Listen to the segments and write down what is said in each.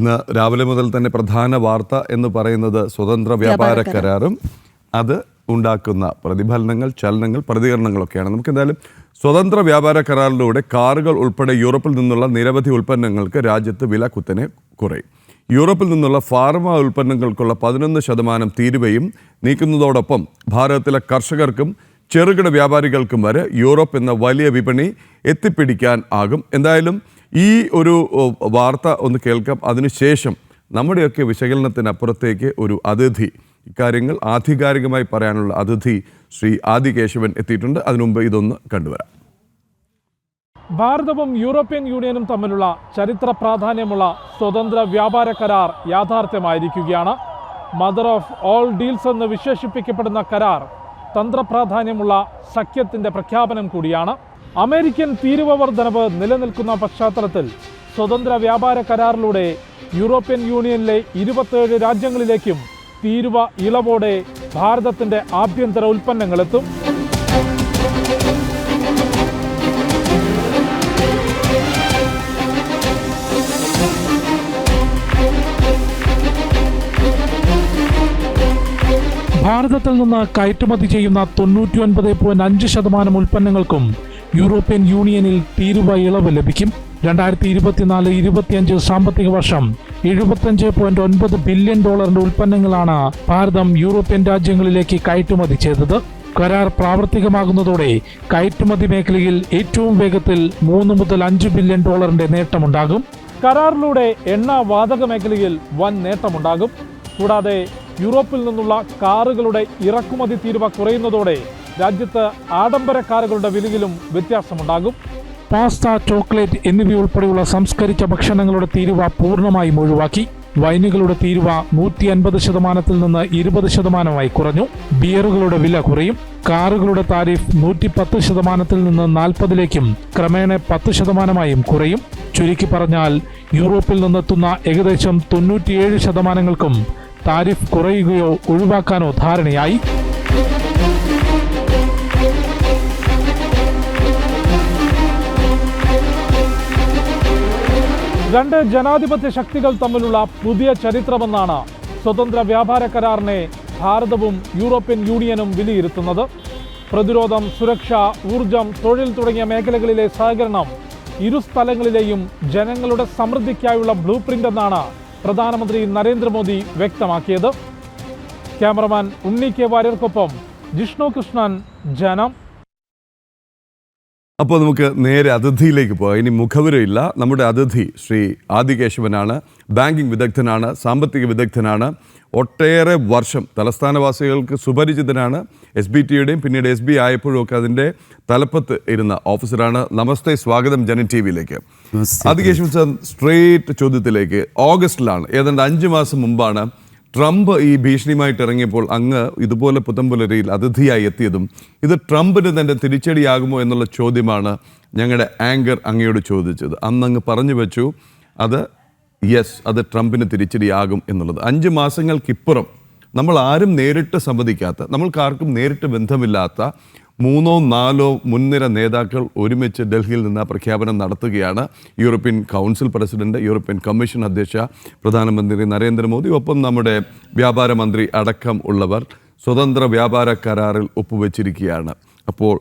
ഇന്ന് രാവിലെ മുതൽ തന്നെ പ്രധാന വാർത്ത എന്ന് പറയുന്നത് സ്വതന്ത്ര വ്യാപാര കരാറും അത് ഉണ്ടാക്കുന്ന പ്രതിഫലനങ്ങൾ, ചലനങ്ങൾ, പ്രതികരണങ്ങളൊക്കെയാണ്. നമുക്ക് എന്തായാലും സ്വതന്ത്ര വ്യാപാര കരാറിലൂടെ കാറുകൾ ഉൾപ്പെടെ യൂറോപ്പിൽ നിന്നുള്ള നിരവധി ഉൽപ്പന്നങ്ങൾക്ക് രാജ്യത്ത് വില കുത്തനെ കുറയും. യൂറോപ്പിൽ നിന്നുള്ള ഫാർമ ഉൽപ്പന്നങ്ങൾക്കുള്ള 11% തീരുവയും നീക്കുന്നതോടൊപ്പം ഭാരതത്തിലെ കർഷകർക്കും ചെറുകിട വ്യാപാരികൾക്കും വരെ യൂറോപ്പ് എന്ന വലിയ വിപണി എത്തിപ്പിടിക്കാൻ ആകും. എന്തായാലും ഈ ഒരു വാർത്ത ഒന്ന് കേൾക്കാം. അതിനുശേഷം നമ്മുടെയൊക്കെ വിശകലനത്തിനപ്പുറത്തേക്ക് ഒരു അതിഥി, ഇക്കാര്യങ്ങൾ ആധികാരികമായി പറയാനുള്ള അതിഥി ശ്രീ ആദി കേശവൻ എത്തിയിട്ടുണ്ട്. അതിനുമുമ്പ് ഇതൊന്ന് കണ്ടുവരാം. ഭാരതവും യൂറോപ്യൻ യൂണിയനും തമ്മിലുള്ള ചരിത്ര പ്രാധാന്യമുള്ള സ്വതന്ത്ര വ്യാപാര കരാർ യാഥാർത്ഥ്യമായിരിക്കുകയാണ്. മദർ ഓഫ് ഓൾ ഡീൽസ് എന്ന് വിശേഷിപ്പിക്കപ്പെടുന്ന കരാർ തന്ത്രപ്രാധാന്യമുള്ള സഖ്യത്തിൻ്റെ പ്രഖ്യാപനം കൂടിയാണ്. അമേരിക്കൻ തീരുവ വർധനവ് നിലനിൽക്കുന്ന പശ്ചാത്തലത്തിൽ സ്വതന്ത്ര വ്യാപാര കരാറിലൂടെ യൂറോപ്യൻ യൂണിയനിലെ 27 രാജ്യങ്ങളിലേക്കും തീരുവ ഇളവോടെ ഭാരതത്തിൻ്റെ ആഭ്യന്തര ഉൽപ്പന്നങ്ങളെത്തും. ഭാരതത്തിൽ നിന്ന് കയറ്റുമതി ചെയ്യുന്ന 99.5% ഉൽപ്പന്നങ്ങൾക്കും യൂറോപ്യൻ യൂണിയനിൽ തീരുവ ഇളവ് ലഭിക്കും. 2024-25 സാമ്പത്തിക വർഷം $75.9 ബില്യൺ ഉൽപ്പന്നങ്ങളാണ് ഭാരതം യൂറോപ്യൻ രാജ്യങ്ങളിലേക്ക് കയറ്റുമതി ചെയ്തത്. കരാർ പ്രാവർത്തികമാകുന്നതോടെ കയറ്റുമതി മേഖലയിൽ ഏറ്റവും വേഗത്തിൽ $3 മുതൽ $5 ബില്യൺ നേട്ടമുണ്ടാകും. കരാറിലൂടെ എണ്ണ വാതക മേഖലയിൽ വൻ നേട്ടമുണ്ടാകും. കൂടാതെ യൂറോപ്പിൽ നിന്നുള്ള കാറുകളുടെ ഇറക്കുമതി തീരുവ കുറയുന്നതോടെ രാജ്യത്ത് ആഡംബര കാറുകളുടെ വിലയിലും വ്യത്യാസമുണ്ടാകും. പാസ്ത, ചോക്ലേറ്റ് എന്നിവയുൾപ്പെടെയുള്ള സംസ്കരിച്ച ഭക്ഷണങ്ങളുടെ തീരുവ പൂർണ്ണമായും ഒഴിവാക്കി. വൈനുകളുടെ തീരുവ 150% നിന്ന് 20% കുറഞ്ഞു. ബിയറുകളുടെ വില കുറയും. കാറുകളുടെ താരിഫ് 110% നിന്ന് 40%ലേക്കും ക്രമേണ 10% കുറയും. ചുരുക്കി പറഞ്ഞാൽ യൂറോപ്പിൽ നിന്നെത്തുന്ന ഏകദേശം 97%-ങ്ങൾക്കും താരിഫ് കുറയുകയോ ഒഴിവാക്കാനോ ധാരണയായി. രണ്ട് ജനാധിപത്യ ശക്തികൾ തമ്മിലുള്ള പുതിയ ചരിത്രമെന്നാണ് സ്വതന്ത്ര വ്യാപാര കരാറിനെ ഭാരതവും യൂറോപ്യൻ യൂണിയനും വിലയിരുത്തുന്നത്. പ്രതിരോധം, സുരക്ഷ, ഊർജം, തൊഴിൽ തുടങ്ങിയ മേഖലകളിലെ സഹകരണം ഇരു സ്ഥലങ്ങളിലെയും ജനങ്ങളുടെ സമൃദ്ധിക്കായുള്ള ബ്ലൂ പ്രിന്റ് എന്നാണ് പ്രധാനമന്ത്രി നരേന്ദ്രമോദി വ്യക്തമാക്കിയത്. ക്യാമറമാൻ ഉണ്ണി കെ വാര്യർക്കൊപ്പം ജിഷ്ണു കൃഷ്ണൻ, ജനം. അപ്പോൾ നമുക്ക് നേരെ അതിഥിയിലേക്ക് പോകാം. ഇനി മുഖവുരയില്ല. നമ്മുടെ അതിഥി ശ്രീ ആദി കേശവനാണ്. ബാങ്കിങ് വിദഗ്ധനാണ്, സാമ്പത്തിക വിദഗ്ധനാണ്. ഒട്ടേറെ വർഷം തലസ്ഥാനവാസികൾക്ക് സുപരിചിതനാണ്. SBTയുടെയും പിന്നീട് SB ആയപ്പോഴും ഒക്കെ അതിൻ്റെ തലപ്പത്ത് ഇരുന്ന ഓഫീസറാണ്. നമസ്തേ, സ്വാഗതം ജനൻ TV-യിലേക്ക്. ആദി കേശവൻ സാർ, സ്ട്രേറ്റ് ചോദ്യത്തിലേക്ക്. ഓഗസ്റ്റിലാണ്, ഏതാണ്ട് 5 മാസം മുമ്പാണ് ട്രംപ് ഈ ഭീഷണിയുമായിട്ട് ഇറങ്ങിയപ്പോൾ അങ്ങ് ഇതുപോലെ പുത്തമ്പുലരിയിൽ അതിഥിയായി എത്തിയതും ഇത് ട്രംപിന് തന്നെ തിരിച്ചടിയാകുമോ എന്നുള്ള ചോദ്യമാണ് ഞങ്ങളുടെ ആങ്കർ അങ്ങയോട് ചോദിച്ചത്. അന്നങ്ങ് പറഞ്ഞു വെച്ചു അത് അത് ട്രംപിന് തിരിച്ചടിയാകും എന്നുള്ളത്. 5 മാസങ്ങൾക്കിപ്പുറം നമ്മൾ ആരും നേരിട്ട് സംവദിക്കാത്ത, നമ്മൾക്കാർക്കും നേരിട്ട് ബന്ധമില്ലാത്ത 3-4 മുൻനിര നേതാക്കൾ ഒരുമിച്ച് ഡൽഹിയിൽ നിന്ന് പ്രഖ്യാപനം നടത്തുകയാണ്. European council president, European commission അധ്യക്ഷ, പ്രധാനമന്ത്രി നരേന്ദ്രമോദി, ഒപ്പം നമ്മുടെ വ്യാപാര മന്ത്രി അടക്കം ഉള്ളവർ സ്വതന്ത്ര വ്യാപാര കരാറിൽ ഒപ്പുവെച്ചിരിക്കുകയാണ്. അപ്പോൾ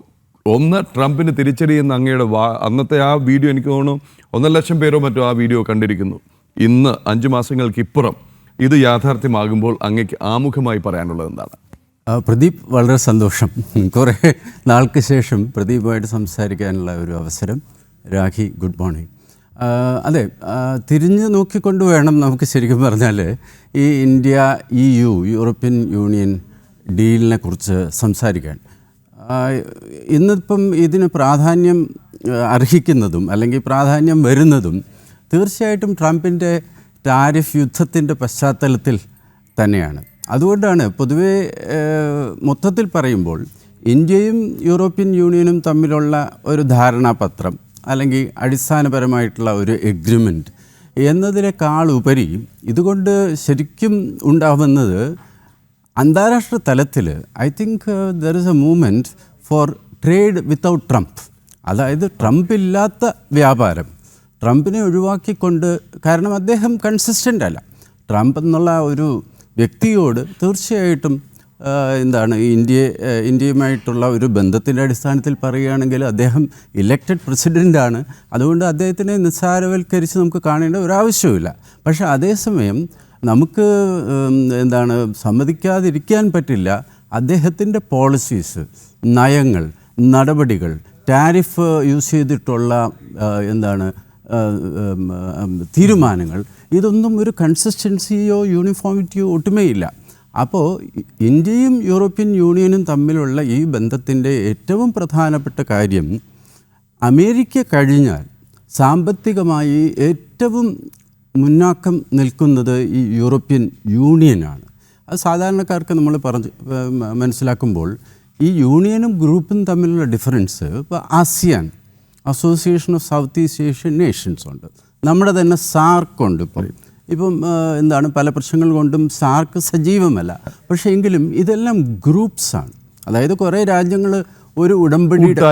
ഒന്ന് ട്രംപിന് തിരിച്ചടിയെന്ന് അങ്ങയുടെ അന്നത്തെ ആ വീഡിയോ, എനിക്ക് തോന്നുന്നു 1 ലക്ഷം പേരോ മറ്റോ ആ വീഡിയോ കണ്ടിരിക്കുന്നു. ഇന്ന് 5 മാസങ്ങൾക്കിപ്പുറം ഇത് യാഥാർത്ഥ്യമാകുമ്പോൾ അങ്ങേക്ക് ആമുഖമായി പറയാനുള്ളത് എന്താണ്? പ്രദീപ്, വളരെ സന്തോഷം. കുറേ നാൾക്ക് ശേഷം പ്രദീപുമായിട്ട് സംസാരിക്കാനുള്ള ഒരു അവസരം. Rakhi, good morning. അതെ, തിരിഞ്ഞു നോക്കിക്കൊണ്ട് വേണം നമുക്ക് ശരിക്കും പറഞ്ഞാൽ ഈ ഇന്ത്യ EU യൂറോപ്യൻ യൂണിയൻ ഡീലിനെ കുറിച്ച് സംസാരിക്കാൻ. ഇന്നിപ്പം ഇതിന് പ്രാധാന്യം അർഹിക്കുന്നതും അല്ലെങ്കിൽ പ്രാധാന്യം വരുന്നതും തീർച്ചയായിട്ടും ട്രംപിൻ്റെ ടാരിഫ് യുദ്ധത്തിൻ്റെ പശ്ചാത്തലത്തിൽ തന്നെയാണ്. അതുകൊണ്ടാണ് പൊതുവേ മൊത്തത്തിൽ പറയുമ്പോൾ ഇന്ത്യയും യൂറോപ്യൻ യൂണിയനും തമ്മിലുള്ള ഒരു ധാരണാപത്രം അല്ലെങ്കിൽ അടിസ്ഥാനപരമായിട്ടുള്ള ഒരു എഗ്രിമെൻറ്റ് എന്നതിനേക്കാളുപരി ഇതുകൊണ്ട് ശരിക്കും ഉണ്ടാവുന്നത് അന്താരാഷ്ട്ര തലത്തിൽ I think there is A movement for trade without Trump. അതായത് ട്രംപ് ഇല്ലാത്ത വ്യാപാരം, ട്രംപിനെ ഒഴിവാക്കിക്കൊണ്ട്, കാരണം അദ്ദേഹം കൺസിസ്റ്റൻ്റ് അല്ല. ട്രംപ് എന്നുള്ള ഒരു വ്യക്തിയോട് തീർച്ചയായിട്ടും എന്താണ് ഇന്ത്യയുമായിട്ടുള്ള ഒരു ബന്ധത്തിൻ്റെ അടിസ്ഥാനത്തിൽ പറയുകയാണെങ്കിൽ അദ്ദേഹം ഇലക്റ്റഡ് പ്രസിഡൻ്റാണ്. അതുകൊണ്ട് അദ്ദേഹത്തിനെ നിസ്സാരവൽക്കരിച്ച് നമുക്ക് കാണേണ്ട ഒരാവശ്യവുമില്ല. പക്ഷേ അതേസമയം നമുക്ക് എന്താണ് സമ്മതിക്കാതിരിക്കാൻ പറ്റില്ല അദ്ദേഹത്തിൻ്റെ പോളിസീസ്, നയങ്ങൾ, നടപടികൾ, ടാരിഫ് യൂസ് ചെയ്തിട്ടുള്ള എന്താണ് തീരുമാനങ്ങൾ, ഇതൊന്നും ഒരു കൺസിസ്റ്റൻസിയോ യൂണിഫോമിറ്റിയോ ഒട്ടുമേയില്ല. അപ്പോൾ ഇന്ത്യയും യൂറോപ്യൻ യൂണിയനും തമ്മിലുള്ള ഈ ബന്ധത്തിൻ്റെ ഏറ്റവും പ്രധാനപ്പെട്ട കാര്യം, അമേരിക്ക കഴിഞ്ഞാൽ സാമ്പത്തികമായി ഏറ്റവും മുന്നാക്കം നിൽക്കുന്നത് ഈ യൂറോപ്യൻ യൂണിയനാണ്. അത് സാധാരണക്കാർക്ക് നമ്മൾ മനസ്സിലാക്കുമ്പോൾ ഈ യൂണിയനും ഗ്രൂപ്പും തമ്മിലുള്ള ഡിഫറൻസ്, ഇപ്പോൾ ASEAN, association of south east Asian Nations ഉണ്ട്, നമ്മുടെ തന്നെ സാർക്ക് ഉണ്ട്. ഇപ്പം എന്താണ് പല പ്രശ്നങ്ങൾ കൊണ്ടും സാർക്ക് സജീവമല്ല. പക്ഷേ എങ്കിലും ഇതെല്ലാം ഗ്രൂപ്പ്സാണ്. അതായത് കുറേ രാജ്യങ്ങൾ ഒരു ഉടമ്പടിയുടെ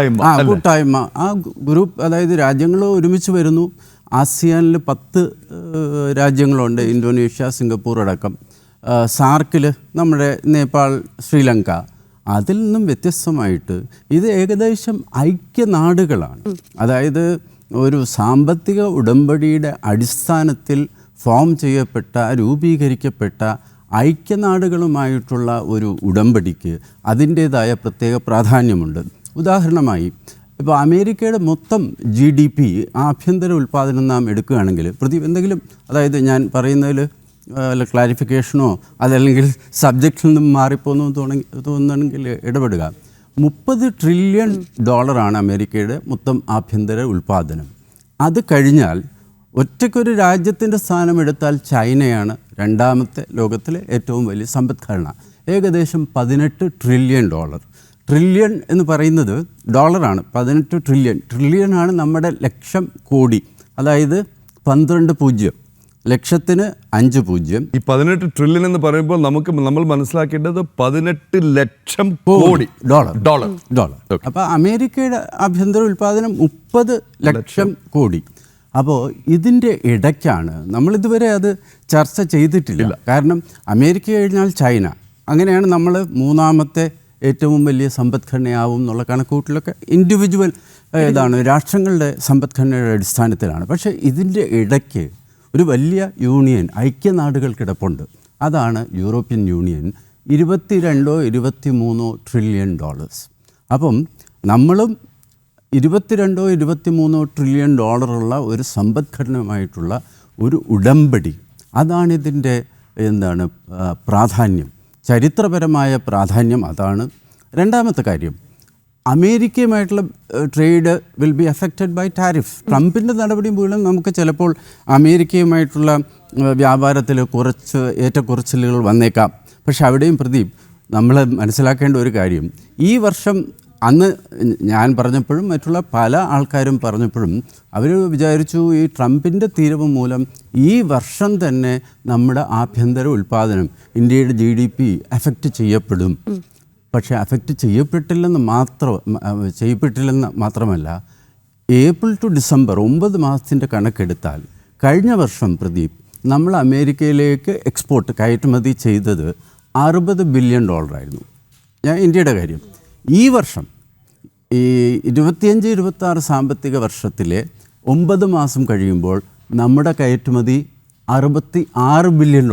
കൂട്ടായ്മ, ആ ഗ്രൂപ്പ്, അതായത് രാജ്യങ്ങൾ ഒരുമിച്ച് വരുന്നു. ആസിയാനിൽ 10 രാജ്യങ്ങളുണ്ട്, ഇന്തോനേഷ്യ, സിംഗപ്പൂർ അടക്കം. സാർക്കിൽ നമ്മുടെ നേപ്പാൾ, ശ്രീലങ്ക. അതിൽ നിന്നും വ്യത്യസ്തമായിട്ട് ഇത് ഏകദേശം ഐക്യനാടുകളാണ്. അതായത് ഒരു സാമ്പത്തിക ഉടമ്പടിയുടെ അടിസ്ഥാനത്തിൽ ഫോം ചെയ്യപ്പെട്ട, രൂപീകരിക്കപ്പെട്ട ഐക്യനാടുകളുമായിട്ടുള്ള ഒരു ഉടമ്പടിക്ക് അതിൻ്റേതായ പ്രത്യേക പ്രാധാന്യമുണ്ട്. ഉദാഹരണമായി ഇപ്പോൾ അമേരിക്കയുടെ മൊത്തം GDP, ആഭ്യന്തര ഉൽപ്പാദനം നാം എടുക്കുകയാണെങ്കിൽ, എന്തെങ്കിലും, അതായത് ഞാൻ പറയുന്നതിൽ വല്ല ക്ലാരിഫിക്കേഷനോ അതല്ലെങ്കിൽ സബ്ജക്റ്റിൽ നിന്നും മാറിപ്പോന്നു തോന്നുകയാണെങ്കിൽ ഇടപെടുക. $30 ട്രില്യൺ അമേരിക്കയുടെ മൊത്തം ആഭ്യന്തര ഉൽപ്പാദനം. അത് കഴിഞ്ഞാൽ ഒറ്റയ്ക്കൊരു രാജ്യത്തിൻ്റെ സ്ഥാനം എടുത്താൽ ചൈനയാണ് രണ്ടാമത്തെ ലോകത്തിലെ ഏറ്റവും വലിയ സമ്പദ്ഘടന. ഏകദേശം $18 ട്രില്യൺ. ട്രില്യൺ എന്ന് പറയുന്നത് ഡോളറാണ്. 18 ട്രില്യൺ. ട്രില്യണാണ് നമ്മുടെ ലക്ഷം കോടി. അതായത് 12 പൂജ്യം, ലക്ഷത്തിന് 5 പൂജ്യം. ഈ 18 ട്രില്യൺ എന്ന് പറയുമ്പോൾ നമ്മൾ മനസ്സിലാക്കേണ്ടത് 18 ലക്ഷം കോടി ഡോളർ. അപ്പോൾ അമേരിക്കയുടെ ആഭ്യന്തര ഉൽപ്പാദനം 30 ലക്ഷം കോടി. അപ്പോൾ ഇതിൻ്റെ ഇടയ്ക്കാണ് നമ്മളിതുവരെ അത് ചർച്ച ചെയ്തിട്ടില്ല. കാരണം അമേരിക്ക കഴിഞ്ഞാൽ ചൈന, അങ്ങനെയാണ് നമ്മൾ മൂന്നാമത്തെ ഏറ്റവും വലിയ സമ്പദ്ഘടനയാവും എന്നുള്ള കണക്കൂട്ടിലൊക്കെ ഇൻഡിവിജ്വൽ രാഷ്ട്രങ്ങളുടെ സമ്പദ്ഘടനയുടെ അടിസ്ഥാനത്തിലാണ്. പക്ഷേ ഇതിൻ്റെ ഇടയ്ക്ക് ഒരു വലിയ യൂണിയൻ, ഐക്യനാടുകൾ കിടപ്പുണ്ട്. അതാണ് യൂറോപ്യൻ യൂണിയൻ. 22-23 trillion dollars. അപ്പം നമ്മളും 22-23 ട്രില്യൺ ഡോളറുള്ള ഒരു സമ്പദ്ഘടനയുമായിട്ടുള്ള ഒരു ഉടമ്പടി, അതാണിതിൻ്റെ പ്രാധാന്യം, ചരിത്രപരമായ പ്രാധാന്യം അതാണ്. രണ്ടാമത്തെ കാര്യം, അമേരിക്കയുമായിട്ടുള്ള trade will be affected by tariff. ട്രംപിൻ്റെ നടപടി മൂലം നമുക്ക് ചിലപ്പോൾ അമേരിക്കയുമായിട്ടുള്ള വ്യാപാരത്തിൽ കുറച്ച് ഏറ്റക്കുറച്ചിലുകൾ വന്നേക്കാം. പക്ഷെ അവിടെയും നമ്മൾ മനസ്സിലാക്കേണ്ട ഒരു കാര്യം, ഈ വർഷം അന്ന് ഞാൻ പറഞ്ഞപ്പോഴും മറ്റുള്ള പല ആൾക്കാരും പറഞ്ഞപ്പോഴും അവർ വിചാരിച്ചു ഈ ട്രംപിൻ്റെ തീരുവ മൂലം ഈ വർഷം തന്നെ നമ്മുടെ ആഭ്യന്തര ഉൽപ്പാദനം, ഇന്ത്യയുടെ GDP അഫക്റ്റ് ചെയ്യപ്പെടും. പക്ഷേ അഫക്റ്റ് ചെയ്യപ്പെട്ടില്ലെന്ന് മാത്രമല്ല, ഏപ്രിൽ ടു ഡിസംബർ 9 മാസത്തിൻ്റെ കണക്കെടുത്താൽ കഴിഞ്ഞ വർഷം നമ്മൾ അമേരിക്കയിലേക്ക് കയറ്റുമതി ചെയ്തത് $60 ബില്യൺ ആയിരുന്നു. ഞാൻ ഇന്ത്യയുടെ കാര്യം. ഈ വർഷം ഈ 25-26 സാമ്പത്തിക വർഷത്തിലെ 9 മാസം കഴിയുമ്പോൾ നമ്മുടെ കയറ്റുമതി $66 ബില്യൺ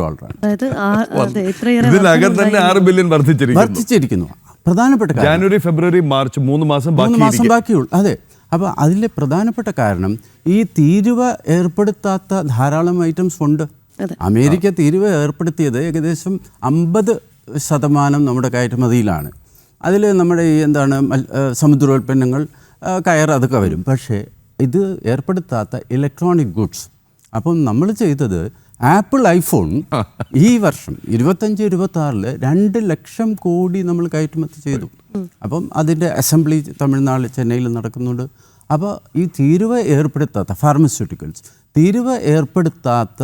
ഇതിനകം തന്നെ 6 ബില്യൺ വർദ്ധിച്ചിരിക്കുന്നു. പ്രധാനപ്പെട്ട ജനുവരി, ഫെബ്രുവരി, മാർച്ച് 3 മാസം ബാക്കിയുള്ളൂ. അതെ. അപ്പോൾ അതിലെ പ്രധാനപ്പെട്ട കാരണം ഈ തീരുവ ഏർപ്പെടുത്താത്ത ധാരാളം ഐറ്റംസ് ഉണ്ട്. അമേരിക്ക തീരുവ ഏർപ്പെടുത്തിയത് ഏകദേശം 50% നമ്മുടെ കയറ്റുമതിയിലാണ്. അതിൽ നമ്മുടെ സമുദ്രോൽപ്പന്നങ്ങൾ, കയർ, അതൊക്കെ വരും. പക്ഷേ ഇത് ഏർപ്പെടുത്താത്ത ഇലക്ട്രോണിക് ഗുഡ്സ്. അപ്പം നമ്മൾ ചെയ്തത് ആപ്പിൾ ഐഫോൺ ഈ വർഷം 25-26 2 ലക്ഷം കോടി നമ്മൾ കയറ്റുമതി ചെയ്തു. അപ്പം അതിൻ്റെ അസംബ്ലി തമിഴ്നാട്, ചെന്നൈയിൽ നടക്കുന്നുണ്ട്. അപ്പോൾ ഈ തീരുവ ഏർപ്പെടുത്താത്ത ഫാർമസ്യൂട്ടിക്കൽസ്, തീരുവ ഏർപ്പെടുത്താത്ത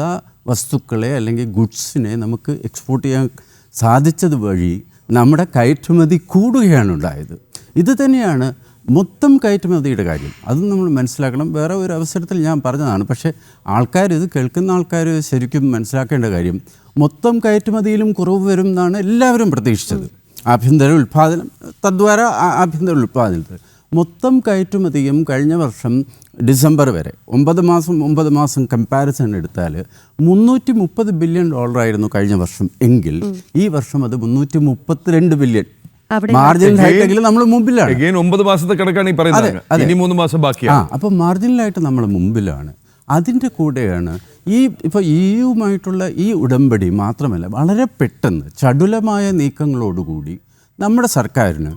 വസ്തുക്കളെ അല്ലെങ്കിൽ ഗുഡ്സിനെ നമുക്ക് എക്സ്പോർട്ട് ചെയ്യാൻ സാധിച്ചത് വഴി നമ്മുടെ കയറ്റുമതി കൂടുകയാണ് ഉണ്ടായത്. ഇത് തന്നെയാണ് മൊത്തം കയറ്റുമതിയുടെ കാര്യം അതും നമ്മൾ മനസ്സിലാക്കണം. വേറെ ഒരു അവസരത്തിൽ ഞാൻ പറഞ്ഞതാണ്, പക്ഷേ ആൾക്കാർ ഇത് കേൾക്കുന്ന ആൾക്കാർ ശരിക്കും മനസ്സിലാക്കേണ്ട കാര്യം മൊത്തം കയറ്റുമതിയിലും കുറവ് വരും എന്നാണ് എല്ലാവരും പ്രതീക്ഷിച്ചത്. ആഭ്യന്തര ഉൽപ്പാദനം തദ്വാര ആഭ്യന്തര ഉൽപ്പാദനത്തിൽ മൊത്തം കയറ്റുമതിയും കഴിഞ്ഞ വർഷം ഡിസംബർ വരെ 9 മാസം കമ്പാരിസൺ എടുത്താൽ $330 ബില്യൺ ആയിരുന്നു കഴിഞ്ഞ വർഷം എങ്കിൽ ഈ വർഷം അത് 332 ബില്യൺ. മാർജിനലായിട്ടെങ്കിലും നമ്മൾ മുമ്പിലാണ്. 9 മാസത്തെ കണക്കാണ് ഈ പറയുന്നത്. ഇനി 3 മാസം ബാക്കിയാണ്. അപ്പോൾ മാർജിനലായിട്ട് നമ്മൾ മുമ്പിലാണ്. അതിൻ്റെ കൂടെയാണ് ഇപ്പോൾ EU-മായിട്ടുള്ള ഈ ഉടമ്പടി മാത്രമല്ല, വളരെ പെട്ടെന്ന് ചടുലമായ നീക്കങ്ങളോടുകൂടി നമ്മുടെ സർക്കാരിന്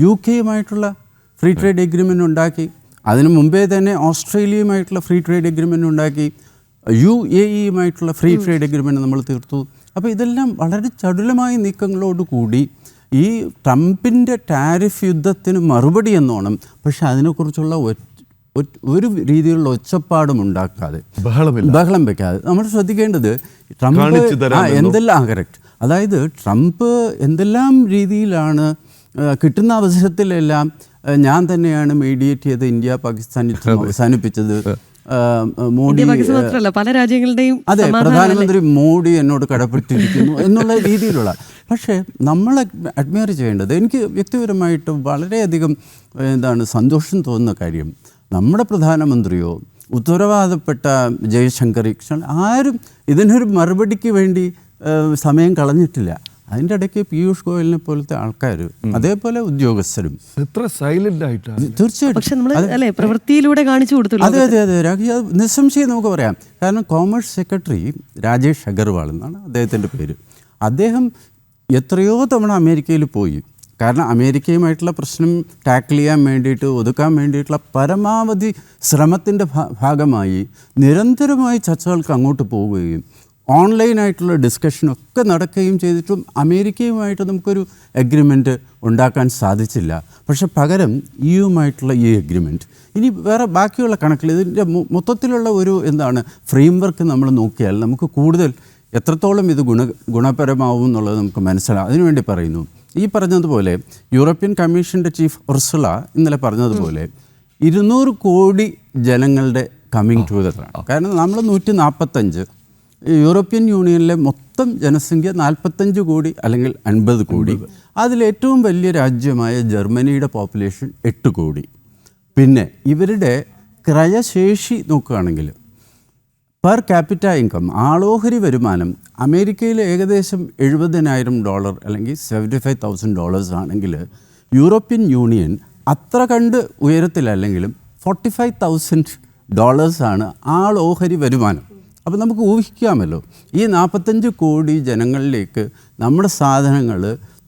UK-യുമായിട്ടുള്ള ഫ്രീ ട്രേഡ് എഗ്രിമെൻ്റ് ഉണ്ടാക്കി, അതിനു മുമ്പേ തന്നെ ഓസ്ട്രേലിയയുമായിട്ടുള്ള ഫ്രീ ട്രേഡ് എഗ്രിമെൻ്റ് ഉണ്ടാക്കി, UAE-യുമായിട്ടുള്ള ഫ്രീ ട്രേഡ് എഗ്രിമെൻ്റ് നമ്മൾ തീർത്തു. അപ്പോൾ ഇതെല്ലാം വളരെ ചടുലമായ നീക്കങ്ങളോടുകൂടി ഈ ട്രംപിൻ്റെ ടാരിഫ് യുദ്ധത്തിന് മറുപടി എന്നോണം, പക്ഷെ അതിനെക്കുറിച്ചുള്ള ഒരു രീതിയിലുള്ള ഒച്ചപ്പാടും ഉണ്ടാക്കാതെ ബഹളം വെക്കാതെ നമ്മൾ ശ്രദ്ധിക്കേണ്ടത് ട്രംപ് എന്തെല്ലാം കറക്റ്റ്, അതായത് ട്രംപ് എന്തെല്ലാം രീതിയിലാണ് കിട്ടുന്ന അവസരത്തിലെല്ലാം ഞാൻ തന്നെയാണ് മീഡിയേറ്റ് ചെയ്ത് ഇന്ത്യ പാകിസ്ഥാൻ യുദ്ധം അവസാനിപ്പിച്ചത്, മോഡി പല രാജ്യങ്ങളുടെയും അതെ പ്രധാനമന്ത്രി മോഡി എന്നോട് കടപ്പെട്ടിരിക്കുന്നു എന്നുള്ള രീതിയിലുള്ള. പക്ഷേ നമ്മൾ അഡ്മയർ ചെയ്യേണ്ടത്, എനിക്ക് വ്യക്തിപരമായിട്ട് വളരെയധികം സന്തോഷം തോന്നുന്ന കാര്യം, നമ്മുടെ പ്രധാനമന്ത്രിയോ ഉത്തരവാദപ്പെട്ട ജയശങ്കർ ആരും ഇതിനൊരു മറുപടിക്ക് വേണ്ടി സമയം കളഞ്ഞിട്ടില്ല. അതിൻ്റെ ഇടയ്ക്ക് പീയൂഷ് ഗോയലിനെ പോലത്തെ ആൾക്കാർ, അതേപോലെ ഉദ്യോഗസ്ഥരും എത്ര സൈലന്റ് ആയിട്ടാണ് തീർച്ചയായിട്ടും പ്രവൃത്തിയിലൂടെ കാണിച്ചു കൊടുത്തു. അതെ അതെ അതെ രാഖി, നിസ്സംശയം നമുക്ക് പറയാം. കാരണം കോമേഴ്സ് സെക്രട്ടറി രാജേഷ് അഗർവാൾ എന്നാണ് അദ്ദേഹത്തിൻ്റെ പേര്. അദ്ദേഹം എത്രയോ തവണ അമേരിക്കയിൽ പോയി. കാരണം അമേരിക്കയുമായിട്ടുള്ള പ്രശ്നം ടാക്കിൾ ചെയ്യാൻ വേണ്ടിയിട്ട്, ഒതുക്കാൻ വേണ്ടിയിട്ടുള്ള പരമാവധി ശ്രമത്തിൻ്റെ ഭാഗമായി നിരന്തരമായി ചർച്ചകൾക്ക് അങ്ങോട്ട് പോവുകയും ഓൺലൈനായിട്ടുള്ള ഡിസ്കഷനൊക്കെ നടക്കുകയും ചെയ്തിട്ടും അമേരിക്കയുമായിട്ട് നമുക്കൊരു എഗ്രിമെൻറ്റ് ഉണ്ടാക്കാൻ സാധിച്ചില്ല. പക്ഷെ പകരം EU-മായിട്ടുള്ള ഈ എഗ്രിമെൻറ്റ് ഇനി വേറെ ബാക്കിയുള്ള കണക്കിൽ ഇതിൻ്റെ മൊത്തത്തിലുള്ള ഒരു ഫ്രെയിംവർക്ക് നമ്മൾ നോക്കിയാൽ നമുക്ക് കൂടുതൽ എത്രത്തോളം ഇത് ഗുണപരമാവും എന്നുള്ളത് നമുക്ക് മനസ്സിലാവും. അതിനുവേണ്ടി പറയുന്നു, ഈ പറഞ്ഞതുപോലെ യൂറോപ്യൻ കമ്മീഷൻ്റെ ചീഫ് ഉർസുല ഇന്നലെ പറഞ്ഞതുപോലെ 200 കോടി ജനങ്ങളുടെ കമ്മിങ് ടുഗദറാണ്. കാരണം നമ്മൾ 145, യൂറോപ്യൻ യൂണിയനിലെ മൊത്തം ജനസംഖ്യ 45 കോടി അല്ലെങ്കിൽ 50 കോടി. അതിലേറ്റവും വലിയ രാജ്യമായ ജർമ്മനിയുടെ പോപ്പുലേഷൻ 8 കോടി. പിന്നെ ഇവരുടെ ക്രയശേഷി നോക്കുകയാണെങ്കിൽ പെർ ക്യാപിറ്റ ഇൻകം, ആളോഹരി വരുമാനം അമേരിക്കയിൽ ഏകദേശം $70,000 അല്ലെങ്കിൽ $75,000 ആണെങ്കിൽ യൂറോപ്യൻ യൂണിയൻ അത്ര കണ്ട് ഉയരത്തിലല്ലെങ്കിലും $45,000 ആണ് ആളോഹരി വരുമാനം. അപ്പോൾ നമുക്ക് ഊഹിക്കാമല്ലോ, ഈ 45 കോടി ജനങ്ങളിലേക്ക് നമ്മുടെ സാധനങ്ങൾ